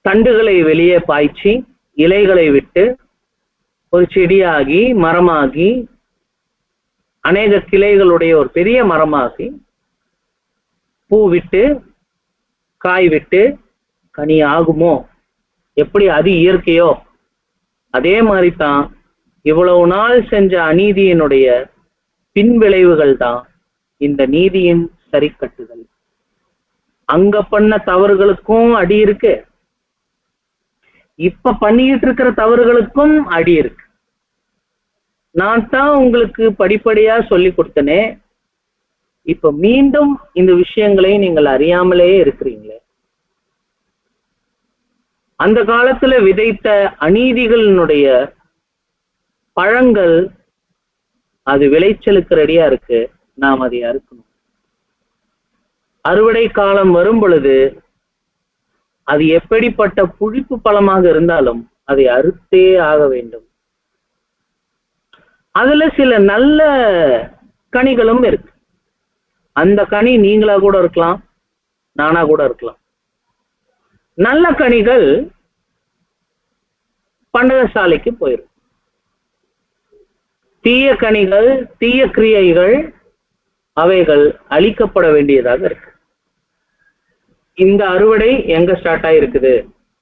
தண்டுகளை வெளியே பாய்ச்சி இலைகளை விட்டு ஒரு செடியாகி மரமாகி அநேக கிளைகளுடைய ஒரு பெரிய மரமாகி பூ விட்டு காய் விட்டு கனி ஆகுமோ, எப்படி அது இயற்கையோ அதே மாதிரி தான் இவ்வளவு நாள் செஞ்ச அநீதியினுடைய பின்விளைவுகள் தான் இந்த நீதியின் சரி கட்டுதல். அங்க பண்ண தவறுகளுக்கும் அடி இருக்கு, இப்ப பண்ணிட்டு இருக்கிற தவறுகளுக்கும் அடி இருக்கு. நான் தான் உங்களுக்கு படிப்படியா சொல்லி கொடுத்தனே, இப்ப மீண்டும் இந்த விஷயங்களை நீங்கள் அறியாமலே இருக்கிறீங்களே. அந்த காலத்துல விதைத்த அநீதிகளினுடைய பழங்கள் அது விளைச்சலுக்கு ரெடியா இருக்கு, நாம் அதை அறுக்கணும். அறுவடை காலம் வரும் பொழுது அது எப்படிப்பட்ட புளிப்பு பழமாக இருந்தாலும் அதை அறுத்தே ஆக வேண்டும். அதுல சில நல்ல கனிகளும் இருக்கு. அந்த கனி நீங்களா கூட இருக்கலாம், நானா கூட இருக்கலாம். நல்ல கனிகள் பண்டகசாலைக்கு போயிடும். தீய கனிகள், தீய கிரியைகள் அவைகள் அழிக்கப்பட வேண்டியதாக இருக்கு. இந்த அறுவடை எங்க ஸ்டார்ட் ஆயிருக்குது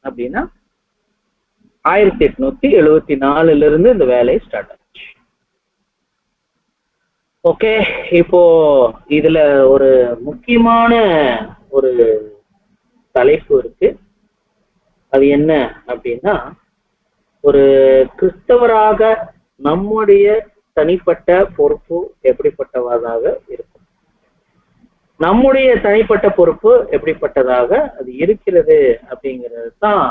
அப்படின்னா 1874 இருந்து இந்த வேலை ஸ்டார்ட் ஆச்சு. ஓகே, இப்போ இதுல ஒரு முக்கியமான ஒரு தலைப்பு இருக்கு. அது என்ன அப்படின்னா, ஒரு கிறிஸ்தவராக நம்முடைய தனிப்பட்ட பொறுப்பு எப்படிப்பட்டதாக இருக்கும், நம்முடைய தனிப்பட்ட பொறுப்பு எப்படிப்பட்டதாக அது இருக்கிறது அப்படிங்கிறது தான்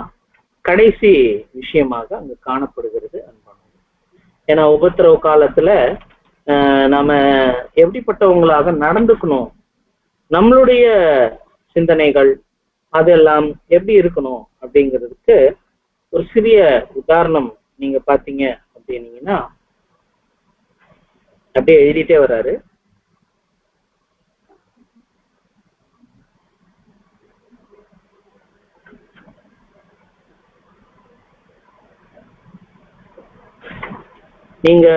கடைசி விஷயமாக அங்கு காணப்படுகிறது. ஏன்னா உபத்திரவ காலத்துல நாம எப்படிப்பட்டவங்களாக நடந்துக்கணும், நம்மளுடைய சிந்தனைகள் அதெல்லாம் எப்படி இருக்கணும் அப்படிங்கிறதுக்கு ஒரு சிறிய உதாரணம் நீங்க பாத்தீங்க அப்படின்னீங்கன்னா, அப்படியே எழுதிட்டே வர்றாரு. நீங்க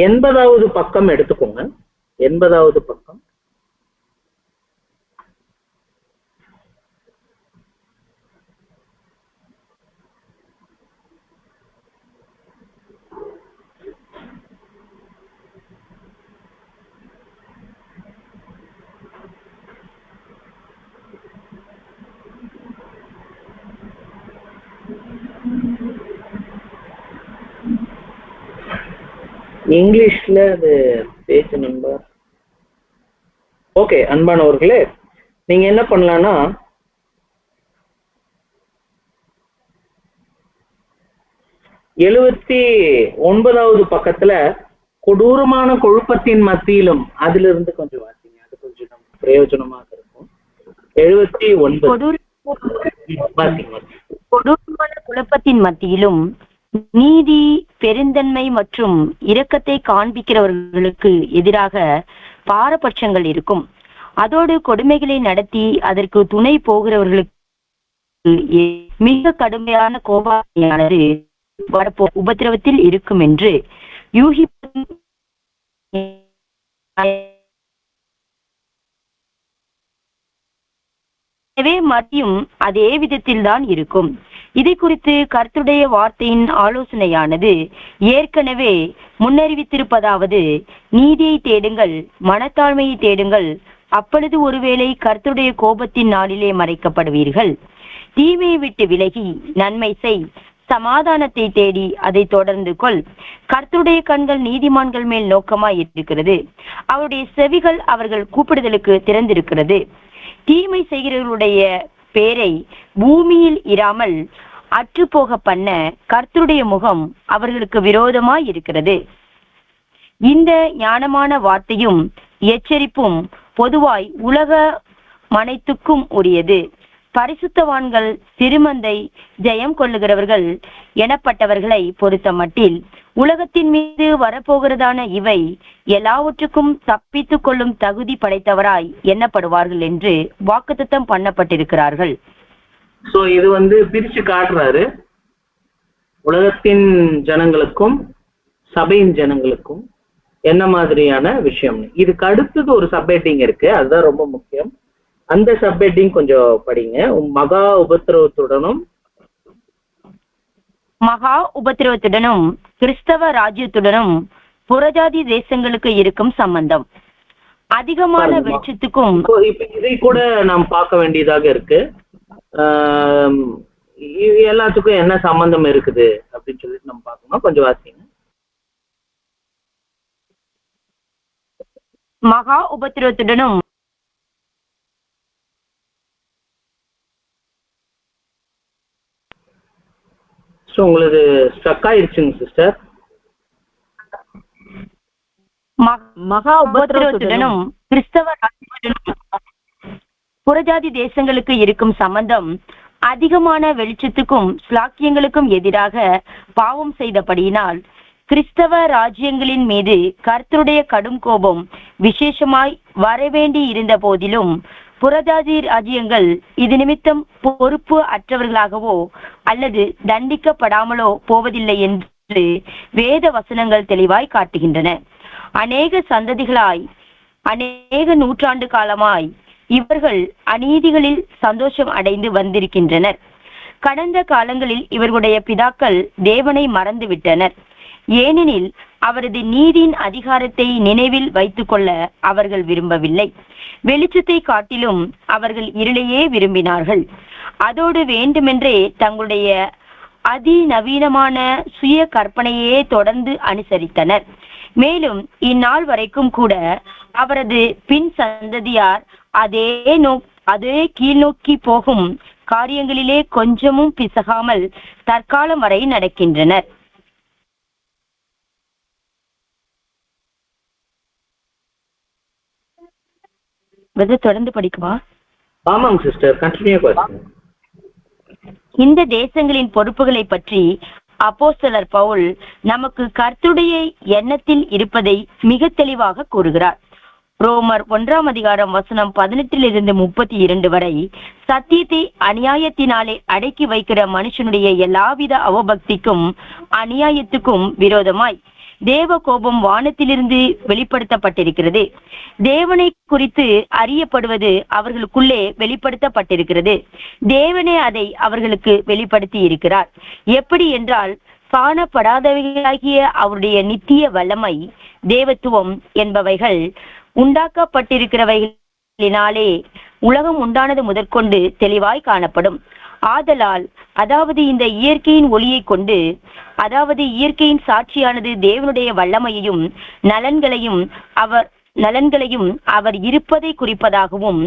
80வது பக்கம் எடுத்துக்கோங்க. 80வது பக்கம். இங்கிலீஷ்ல அது பேஜ் நம்பர். ஓகே, அன்பானவர்களே, நீங்க என்ன பண்ணலாம்னா, எழுபத்தி 9வது பக்கத்துல கொடூரமான கொழுப்பத்தின் மத்தியிலும் அதுல இருந்து கொஞ்சம் வாசிங்க, அது கொஞ்சம் பிரயோஜனமாக இருக்கும். 79 கொடூரமான குழப்பத்தின் மத்தியிலும் நீதி, பெருந்தன்மை மற்றும் இரக்கத்தை காண்பிக்கிறவர்களுக்கு எதிராக பாரபட்சங்கள் இருக்கும். அதோடு கொடுமைகளை நடத்தி அதற்கு துணை போகிறவர்களுக்கு மிக கடுமையான கோபானது உபத்திரவத்தில் இருக்கும் என்று யூகிப்பது. எனவே மத்தியும் அதே விதத்தில் தான் இருக்கும். இதை குறித்து கர்த்தருடைய வார்த்தையின் ஆலோசனையானது ஏற்கனவே முன்னறிவித்திருப்பதாவது, நீதியை தேடுங்கள், மனத்தாழ்மையை தேடுங்கள், அப்பொழுது ஒருவேளை கர்த்தருடைய கோபத்தின் நாளிலே மறைக்கப்படுவீர்கள். தீமையை விட்டு விலகி நன்மை செய், சமாதானத்தை தேடி அதை தொடர்ந்து கொள். கர்த்தருடைய கண்கள் நீதிமான்கள் மேல் நோக்கமாய் இருக்கிறது, அவருடைய செவிகள் அவர்கள் கூப்பிடுதலுக்கு திறந்திருக்கிறது. தீமை செய்கிறவர்களுடைய பேரை பூமியில் இராமல் அற்றுப்போக பண்ண கர்த்தருடைய முகம் அவர்களுக்கு விரோதமாய் இருக்கிறது. இந்த ஞானமான வார்த்தையும் எச்சரிப்பும் பொதுவாய் உலக மனைத்துக்கும் உரியது. பரிசுத்தவான்கள், திருமந்தை, ஜெயம் கொள்ளுகிறவர்கள் எனப்பட்டவர்களை பொறுத்த மட்டில் உலகத்தின் மீது வரப்போகிறதான இவை எல்லாவற்றுக்கும் தப்பித்து கொள்ளும் தகுதி படைத்தவராய் எண்ணப்படுவார்கள் என்று வாக்குத்தத்தம் பண்ணப்பட்டிருக்கிறார்கள். சோ இது பிரிச்சு காட்டுறாரு. உலகத்தின் ஜனங்களுக்கும் சபையின் ஜனங்களுக்கும் என்ன மாதிரியான விஷயம். இதுக்கு அடுத்தது ஒரு சப்ஹெட்டிங் இருக்கு, அதுதான் ரொம்ப முக்கியம். அந்த சப்ஹெட்டிங் கொஞ்சம் படிங்க. மகா உபத்திரவத்துடனும் கிறிஸ்தவ ராஜ்யத்துடனும் புறஜாதி தேசங்களுக்கு இருக்கும் சம்பந்தம். அதிகமான வெளிச்சத்துக்கும் இதை கூட நாம் பார்க்க வேண்டியதாக இருக்கு. எல்லாத்துக்கும் என்ன சம்பந்தம் இருக்குது அப்படின்னு சொல்லிட்டு நம்ம பார்க்கணும். கொஞ்சம் வாசிங்க. மகா உபத்திரவத்துடனும் உங்களுக்கு ஸ்ட்ரக் ஆயிடுச்சுங்க சிஸ்டர். மகா உபத்திரவத்துடனும் கிறிஸ்தவ ராஜ்யத்துடனும் புறஜாதி தேசங்களுக்கு இருக்கும் சம்பந்தம் அதிகமான வெளிச்சத்துக்கும் ஸ்லாக்கியங்களுக்கும் எதிராக பாவம் செய்தபடியினால் கிறிஸ்தவ ராஜ்யங்களின் மீது கர்த்தருடைய கடும் கோபம் விசேஷமாய் வரவேண்டி இருந்த போதிலும் புறஜாதி ராஜ்யங்கள் இது நிமித்தம் பொறுப்பு அற்றவர்களாகவோ அல்லது தண்டிக்கப்படாமலோ போவதில்லை என்று வேத வசனங்கள் தெளிவாய் காட்டுகின்றன. அநேக சந்ததிகளாய் அநேக நூற்றாண்டு காலமாய் இவர்கள் அநீதிகளில் சந்தோஷம் அடைந்து வந்திருக்கின்றனர். கடந்த காலங்களில் இவர்களுடைய பிதாக்கள் தேவனை மறந்துவிட்டனர். ஏனெனில் அவரது நீதியின் அதிகாரத்தை நினைவில் வைத்துக் கொள்ள அவர்கள் விரும்பவில்லை. வெளிச்சத்தை காட்டிலும் அவர்கள் இருளையே விரும்பினார்கள். அதோடு வேண்டுமென்றே தங்களுடைய அதிநவீனமான சுய கற்பனையே தொடர்ந்து அனுசரித்தனர். மேலும் இந்நாள் வரைக்கும் கூட அவரது பின் சந்ததியார் அதே கீழ்நோக்கி போகும் காரியங்களிலே கொஞ்சமும் பிசகாமல் தற்காலம் வரை நடக்கின்றனர். தொடர்ந்து படிக்குமா? ஆமாங்க சிஸ்டர், கண்டினியூ பண்ணுங்க. இந்த தேசங்களின் பொறுப்புகளை பற்றி அப்போஸ்தலர் பவுல் நமக்கு கர்த்தருடைய எண்ணத்தில் இருப்பதை மிக தெளிவாக கூறுகிறார். ரோமர் 1:18 வரை சத்தியத்தை அநியாயத்தினாலே அடக்கி வைக்கிற மனுஷனுடைய எல்லாவித அவபக்திக்கும் அநியாயத்துக்கும் விரோதமாய் தேவ கோபம் வானத்திலிருந்து வெளிப்படுத்தப்பட்டிருக்கிறது. தேவனை குறித்து அறியப்படுவது அவர்களுக்குள்ளே வெளிப்படுத்தப்பட்டிருக்கிறது. தேவனே அதை அவர்களுக்கு வெளிப்படுத்தி இருக்கிறார். எப்படி என்றால், காணப்படாதவைகளாகிய அவருடைய நித்திய வல்லமை, தேவத்துவம் என்பவைகள் உண்டாக்கப்பட்டிருக்கிறவைகளினாலே உலகம் உண்டானது முதற்கொண்டு தெளிவாய் காணப்படும். ஆதலால், அதாவது இந்த இயற்கையின் ஒளியை கொண்டு, அதாவது இயற்கையின் சாட்சியானது தேவனுடைய வல்லமையையும் நலன்களையும் அவர் இருப்பதை குறிப்பதாகவும்,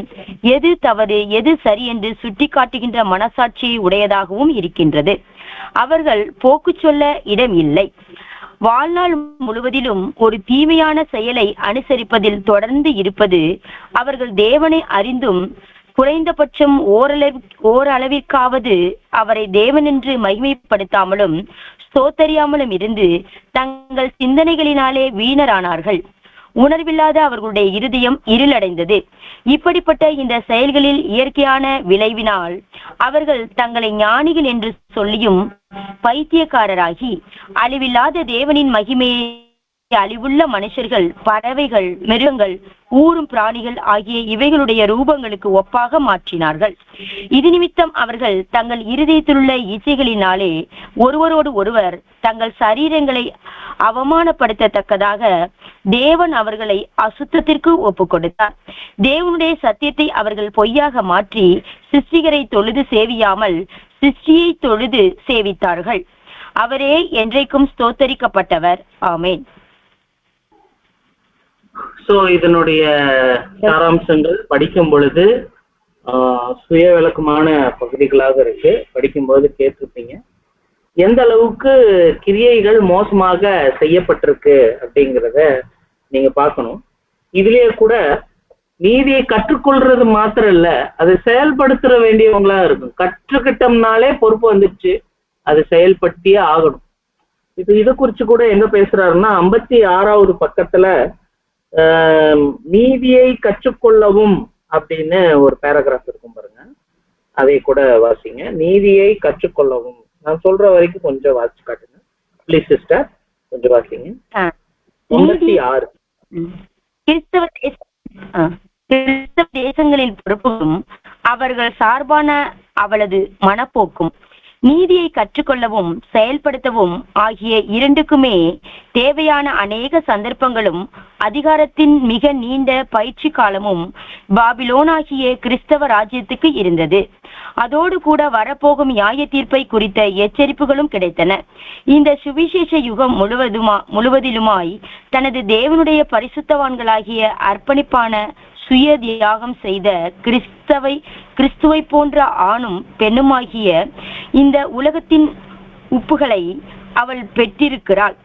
எது தவறு எது சரி என்று சுட்டி காட்டுகின்ற மனசாட்சியை உடையதாகவும் இருக்கின்றது. அவர்கள் போக்கு சொல்ல இடம் இல்லை. வாழ்நாள் முழுவதிலும் ஒரு தீமையான செயலை அனுசரிப்பதில் தொடர்ந்து இருப்பது, அவர்கள் தேவனை அறிந்தும் குறைந்தபட்சம் ஓரளவிற்காவது அவரை தேவனென்று மகிமைப்படுத்தாமலும் ஸ்தோத்தரியாமலும் இருந்து தங்கள் சிந்தனைகளினாலே வீணரானார்கள். உணர்வில்லாத அவர்களுடைய இருதயம் இருளடைந்தது. இப்படிப்பட்ட இந்த செயல்களில் இயற்கையான விளைவினால் அவர்கள் தங்களை ஞானிகள் என்று சொல்லியும் பைத்தியக்காரராகி, அழிவில்லாத தேவனின் மகிமையை அழிவுள்ள மனுஷர்கள், பறவைகள், மிருகங்கள், ஊரும் பிராணிகள் ஆகிய இவைகளுடைய ரூபங்களுக்கு ஒப்பாக மாற்றினார்கள். இது நிமித்தம் அவர்கள் தங்கள் இருதயத்திலுள்ள இச்சைகளினாலே ஒருவரோடு ஒருவர் தங்கள் சரீரங்களை அவமானப்படுத்தத்தக்கதாக தேவன் அவர்களை அசுத்தத்திற்கு ஒப்பு கொடுத்தார். தேவனுடைய சத்தியத்தை அவர்கள் பொய்யாக மாற்றி சிருஷ்டிகரை தொழுது சேவியாமல் சிருஷ்டியை தொழுது சேவித்தார்கள். அவரே என்றைக்கும் ஸ்தோத்தரிக்கப்பட்டவர். ஆமேன். சோ இதனுடைய சாராம்சங்கள் படிக்கும் பொழுது சுய விளக்கமான பகுதிகளாக இருக்கு. படிக்கும்போது கேட்டிருப்பீங்க எந்த அளவுக்கு கிரியைகள் மோசமாக செய்யப்பட்டிருக்கு அப்படிங்கிறத நீங்க பார்க்கணும். இதுலயே கூட நீதியை கற்றுக்கொள்றது மாத்திரம் இல்ல, அதை செயல்படுத்த வேண்டியவங்களா இருக்கும். கற்றுக்கிட்டோம்னாலே பொறுப்பு வந்துடுச்சு, அது செயல்படுத்தியே ஆகணும். இது குறிச்சு கூட எங்க பேசுறாருன்னா 56வது பக்கத்துல நீதியை கற்றுக்கொள்ளவும் அப்படின்னு ஒரு பேராகிராஃப் இருக்கும் பாருங்க, அதை கூட வாசிங்க. நீதியை கற்றுக்கொள்ளவும், நான் சொல்ற வரைக்கும் கொஞ்சம் வாசிச்சு காட்டுங்க ப்ளீஸ் சிஸ்டர், கொஞ்சம் வாசிங்க. 86. கிறிஸ்தவ தேசங்களின் பொறுப்பும் அவர்கள் சார்பான அவளது மனப்போக்கும் நீதியை கற்றுக்கொள்ளவும் செயல்படுத்தவும் ஆகிய இரண்டுக்குமே தேவையான அநேக சந்தர்ப்பங்களும் அதிகாரத்தின் மிக நீண்ட பயிற்சி காலமும் பாபிலோனாகிய கிறிஸ்தவ ராஜ்யத்துக்கு இருந்தது. அதோடு கூட வரப்போகும் நியாய தீர்ப்பை குறித்த எச்சரிப்புகளும் கிடைத்தன. இந்த சுவிசேஷ யுகம் முழுவதிலுமாய் தனது தேவனுடைய பரிசுத்தவான்களாகிய அர்ப்பணிப்பான சுய தியாகம் செய்த கிறிஸ்துவை போன்ற ஆணும் பெண்ணுமாகிய இந்த உலகத்தின் உப்புகளை அவள் பெற்றிருக்கிறாள்.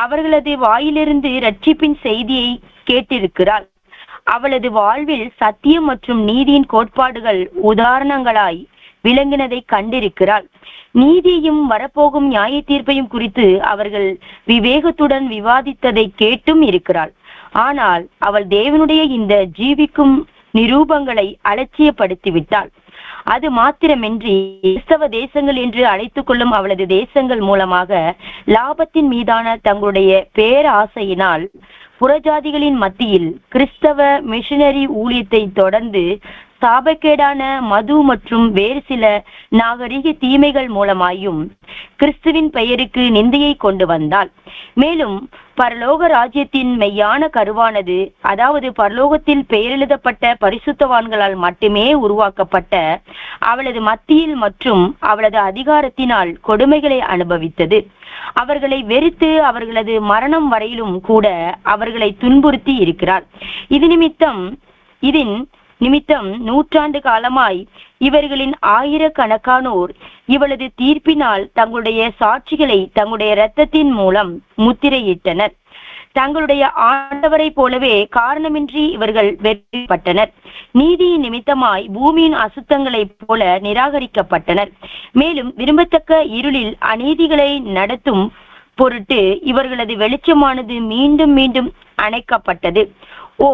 அவர்களது வாயிலிருந்து இரட்சிப்பின் செய்தியை கேட்டிருக்கிறாள். அவளது வாழ்வில் சத்தியம் மற்றும் நீதியின் கோட்பாடுகள் உதாரணங்களாய் விளங்கினதை கண்டிருக்கிறாள். நீதியையும் வரப்போகும் நியாய தீர்ப்பையும் குறித்து அவர்கள் விவேகத்துடன் விவாதித்ததை கேட்டும் இருக்கிறாள். ஆனால் அவள் தேவனுடைய இந்த ஜீவிக்கும் நிரூபங்களை அலட்சியப்படுத்திவிட்டாள். அது மாத்திரமின்றி கிறிஸ்தவ தேசங்கள் என்று அழைத்துக் கொள்ளும் அவளது தேசங்கள் மூலமாக லாபத்தின் மீதான தங்களுடைய பேராசையினால் புறஜாதிகளின் மத்தியில் கிறிஸ்தவ மிஷனரி ஊழியத்தை தொடர்ந்து சாபக்கேடான மது மற்றும் வேறு சில நாகரிக தீமைகள் மூலமாயும் கிறிஸ்துவின் பெயருக்கு நிந்தையை கொண்டு வந்தாள். மேலும் பரலோக ராஜ்யத்தின் மெய்யான கருவானது, அதாவது பரலோகத்தில் பெயரெழுதப்பட்ட பரிசுத்தவான்களால் மட்டுமே உருவாக்கப்பட்ட அவளது மத்தியில் மற்றும் அவளது அதிகாரத்தினால் கொடுமைகளை அனுபவித்தது. அவர்களை வெறுத்து அவர்களது மரணம் வரையிலும் கூட அவர்களை துன்புறுத்தி இருக்கிறார். இதன் நிமித்தம் நூற்றாண்டு காலமாய் இவர்களின் ஆயிரக்கணக்கானோர் இவளது தீர்ப்பினால் தங்களுடைய சாட்சிகளை தங்களுடைய இரத்தத்தின் மூலம் முத்திரையிட்டனர். தங்களுடைய ஆண்டவரை போலவே காரணமின்றி இவர்கள் வெற்றிப்பட்டனர். நீதியின் நிமித்தமாய் பூமியின் அசுத்தங்களைப் போல நிராகரிக்கப்பட்டனர். மேலும் விரும்பத்தக்க இருளில் அநீதிகளை நடத்தும் பொருட்டு இவர்களது வெளிச்சமானது மீண்டும் மீண்டும் அணைக்கப்பட்டது. ஓ,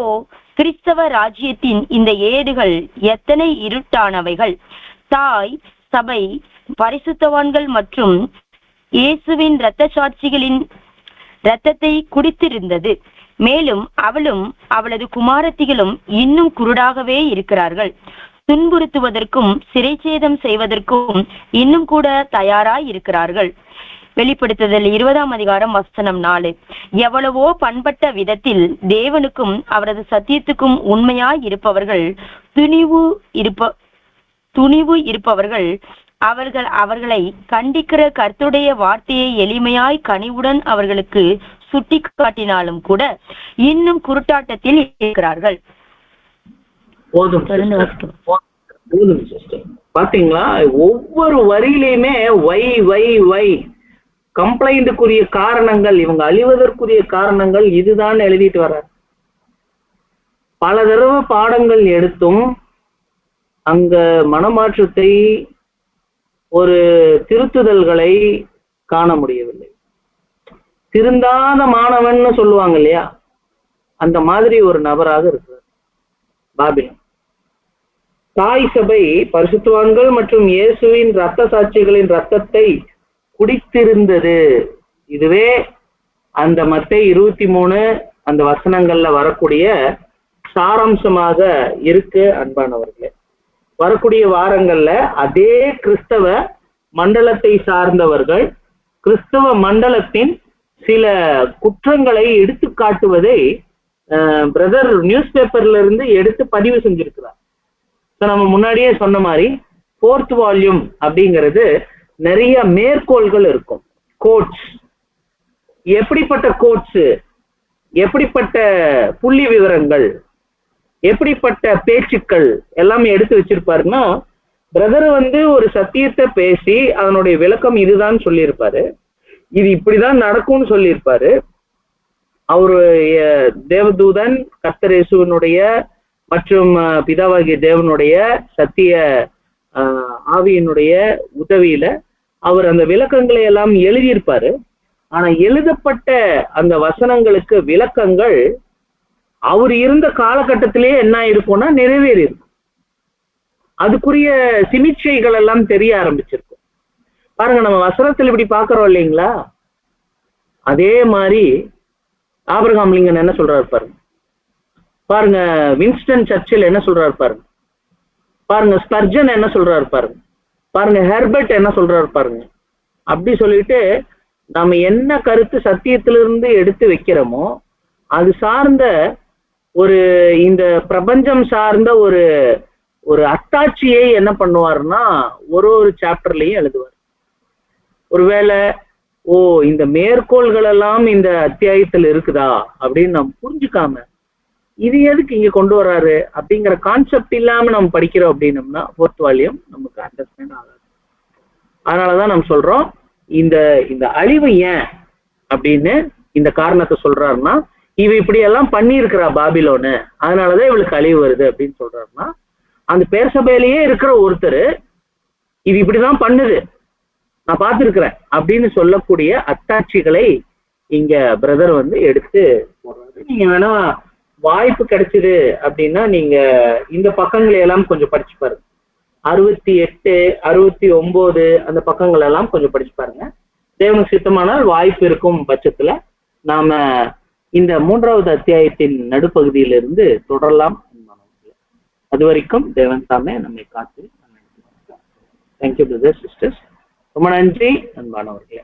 கிறிஸ்தவ ராஜ்யத்தின் இந்த ஏடுகள் எத்தனை இருட்டானவைகள்! தாய் சபை பரிசுத்தவான்கள் மற்றும் இயேசுவின் இரத்த சாட்சிகளின் இரத்தத்தை குடித்திருந்தது. மேலும் அவளும் அவளது குமாரத்திகளும் இன்னும் குருடாகவே இருக்கிறார்கள். துன்புறுத்துவதற்கும் சிறைச்சேதம் செய்வதற்கும் இன்னும் கூட தயாராய் இருக்கிறார்கள். வெளிப்படுத்துதல் 20ஆம் அதிகாரம் வசனம் 4. எவ்வளவோ பண்பட்ட விதத்தில் தேவனுக்கும் அவரது சத்தியத்துக்கும் உண்மையாய் இருப்பவர்கள் துணிவு இருப்பவர்கள் அவர்களை கண்டிக்கிற கர்த்தருடைய வார்த்தையை எளிமையாய் கனிவுடன் அவர்களுக்கு சுட்டி காட்டினாலும் கூட இன்னும் குருட்டாட்டத்தில் இருக்கிறார்கள். பாத்தீங்களா, ஒவ்வொரு வரியிலையுமே வை கம்ப்ளைண்ட்டுக்குரிய காரணங்கள், இவங்க அழிவதற்குரிய காரணங்கள் இதுதான் எழுதிட்டு வர்றார். பல தடவை பாடங்கள் எடுத்தும் அங்க மனமாற்றத்தை, ஒரு திருத்துதல்களை காண முடியவில்லை. திருந்தாத மாணவன் சொல்லுவாங்க இல்லையா, அந்த மாதிரி ஒரு நபராக இருக்கிறார் பாபிலோன். தாய் சபை பரிசுத்தவான்கள் மற்றும் இயேசுவின் இரத்த சாட்சிகளின் இரத்தத்தை குடித்திருந்தது. இதுவே அந்த மத்தேயு 23 அந்த வசனங்கள்ல வரக்கூடிய சாராம்சமாக இருக்கு. அன்பானவர்களே, வரக்கூடிய வாரங்கள்ல அதே கிறிஸ்தவ மண்டலத்தை சார்ந்தவர்கள் கிறிஸ்தவ மண்டலத்தின் சில குற்றங்களை எடுத்து காட்டுவதை பிரதர் நியூஸ் பேப்பர்ல இருந்து எடுத்து பதிவு செஞ்சிருக்கிறார். நம்ம முன்னாடியே சொன்ன மாதிரி 4th வால்யூம் அப்படிங்கிறது நிறைய மேற்கோள்கள் இருக்கும். கோட்ஸ், எப்படிப்பட்ட கோட்ஸ், எப்படிப்பட்ட புள்ளி விவரங்கள், எப்படிப்பட்ட பேச்சுக்கள் எல்லாமே எடுத்து வச்சிருப்பாருன்னா, பிரதர் ஒரு சத்தியத்தை பேசி அதனுடைய விளக்கம் இதுதான் சொல்லியிருப்பாரு, இது இப்படிதான் நடக்கும்னு சொல்லியிருப்பாரு. அவரு தேவதூதன் கர்த்தர் இயேசுவினுடைய மற்றும் பிதாவாகிய தேவனுடைய சத்திய ஆவியினுடைய உதவியில அவர் அந்த விளக்கங்களை எல்லாம் எழுதியிருப்பாரு. ஆனா எழுதப்பட்ட அந்த வசனங்களுக்கு விளக்கங்கள் அவர் இருந்த காலகட்டத்திலேயே என்ன இருக்கும்னா நிறைவேறி இருக்கும். அதுக்குரிய சிகிச்சைகள் எல்லாம் தெரிய ஆரம்பிச்சிருக்கும். பாருங்க, நம்ம வசனத்தில் இப்படி பாக்குறோம் இல்லைங்களா, அதே மாதிரி ஆபிரகாம் லிங்கன் என்ன சொல்றாரு பாருங்க. பாருங்க வின்ஸ்டன் சர்ச்சில் என்ன சொல்றாரு பாருங்க. பாருங்க ஸ்பர்ஜன் என்ன சொல்றாரு பாருங்க. பாருங்க ஹெர்பர்ட் என்ன சொல்றாரு பாருங்க. அப்படி சொல்லிட்டு நம்ம என்ன கருத்து சத்தியத்திலிருந்து எடுத்து வைக்கிறோமோ அது சார்ந்த ஒரு இந்த பிரபஞ்சம் சார்ந்த ஒரு ஒரு அத்தாட்சியை என்ன பண்ணுவாருன்னா ஒரு ஒரு சாப்டர்லயும் எழுதுவார். ஒருவேளை இந்த மேற்கோள்கள் எல்லாம் இந்த அத்தியாயத்தில் இருக்குதா அப்படின்னு நம்ம புரிஞ்சுக்காம இது எதுக்கு இங்க கொண்டு வர்றாரு அப்படிங்கிற கான்செப்ட் இல்லாம நம்ம படிக்கிறோம் அப்படின்னம்னா ஃபோர்த் வால்யூம் நமக்கு அண்டர்ஸ்டாண்ட் ஆகாது. அதனாலதான் நம்ம சொல்றோம் இந்த இந்த அழிவு ஏன் அப்படின்னு இந்த காரணத்தை சொல்றாருன்னா இவ இப்படி எல்லாம் பண்ணியிருக்கிறா பாபிலோனு, அதனாலதான் இவளுக்கு அழிவு வருது அப்படின்னு சொல்றாருன்னா அந்த பேர் சபையிலேயே இருக்கிற ஒருத்தர் இது இப்படிதான் பண்ணுது நான் பார்த்திருக்கிறேன் அப்படின்னு சொல்லக்கூடிய அத்தாட்சிகளை இங்க பிரதர் வந்து எடுத்து போடுறாரு. நீங்க வேணா வாய்ப்பு கிடைச்சது அப்படின்னா நீங்க இந்த பக்கங்களை எல்லாம் கொஞ்சம் படிச்சு பாருங்க. 68, 69 அந்த பக்கங்கள் எல்லாம் கொஞ்சம் படிச்சு பாருங்க. தேவனுக்கு சித்தமானால் வாய்ப்பு இருக்கும் பட்சத்துல நாம இந்த 3வது அத்தியாயத்தின் நடுப்பகுதியிலிருந்து தொடரலாம். அது வரைக்கும் தேவன் தாமே நம்மை காத்து. Thank you brother sisters. ரொம்ப நன்றி அன்பானவர்களே.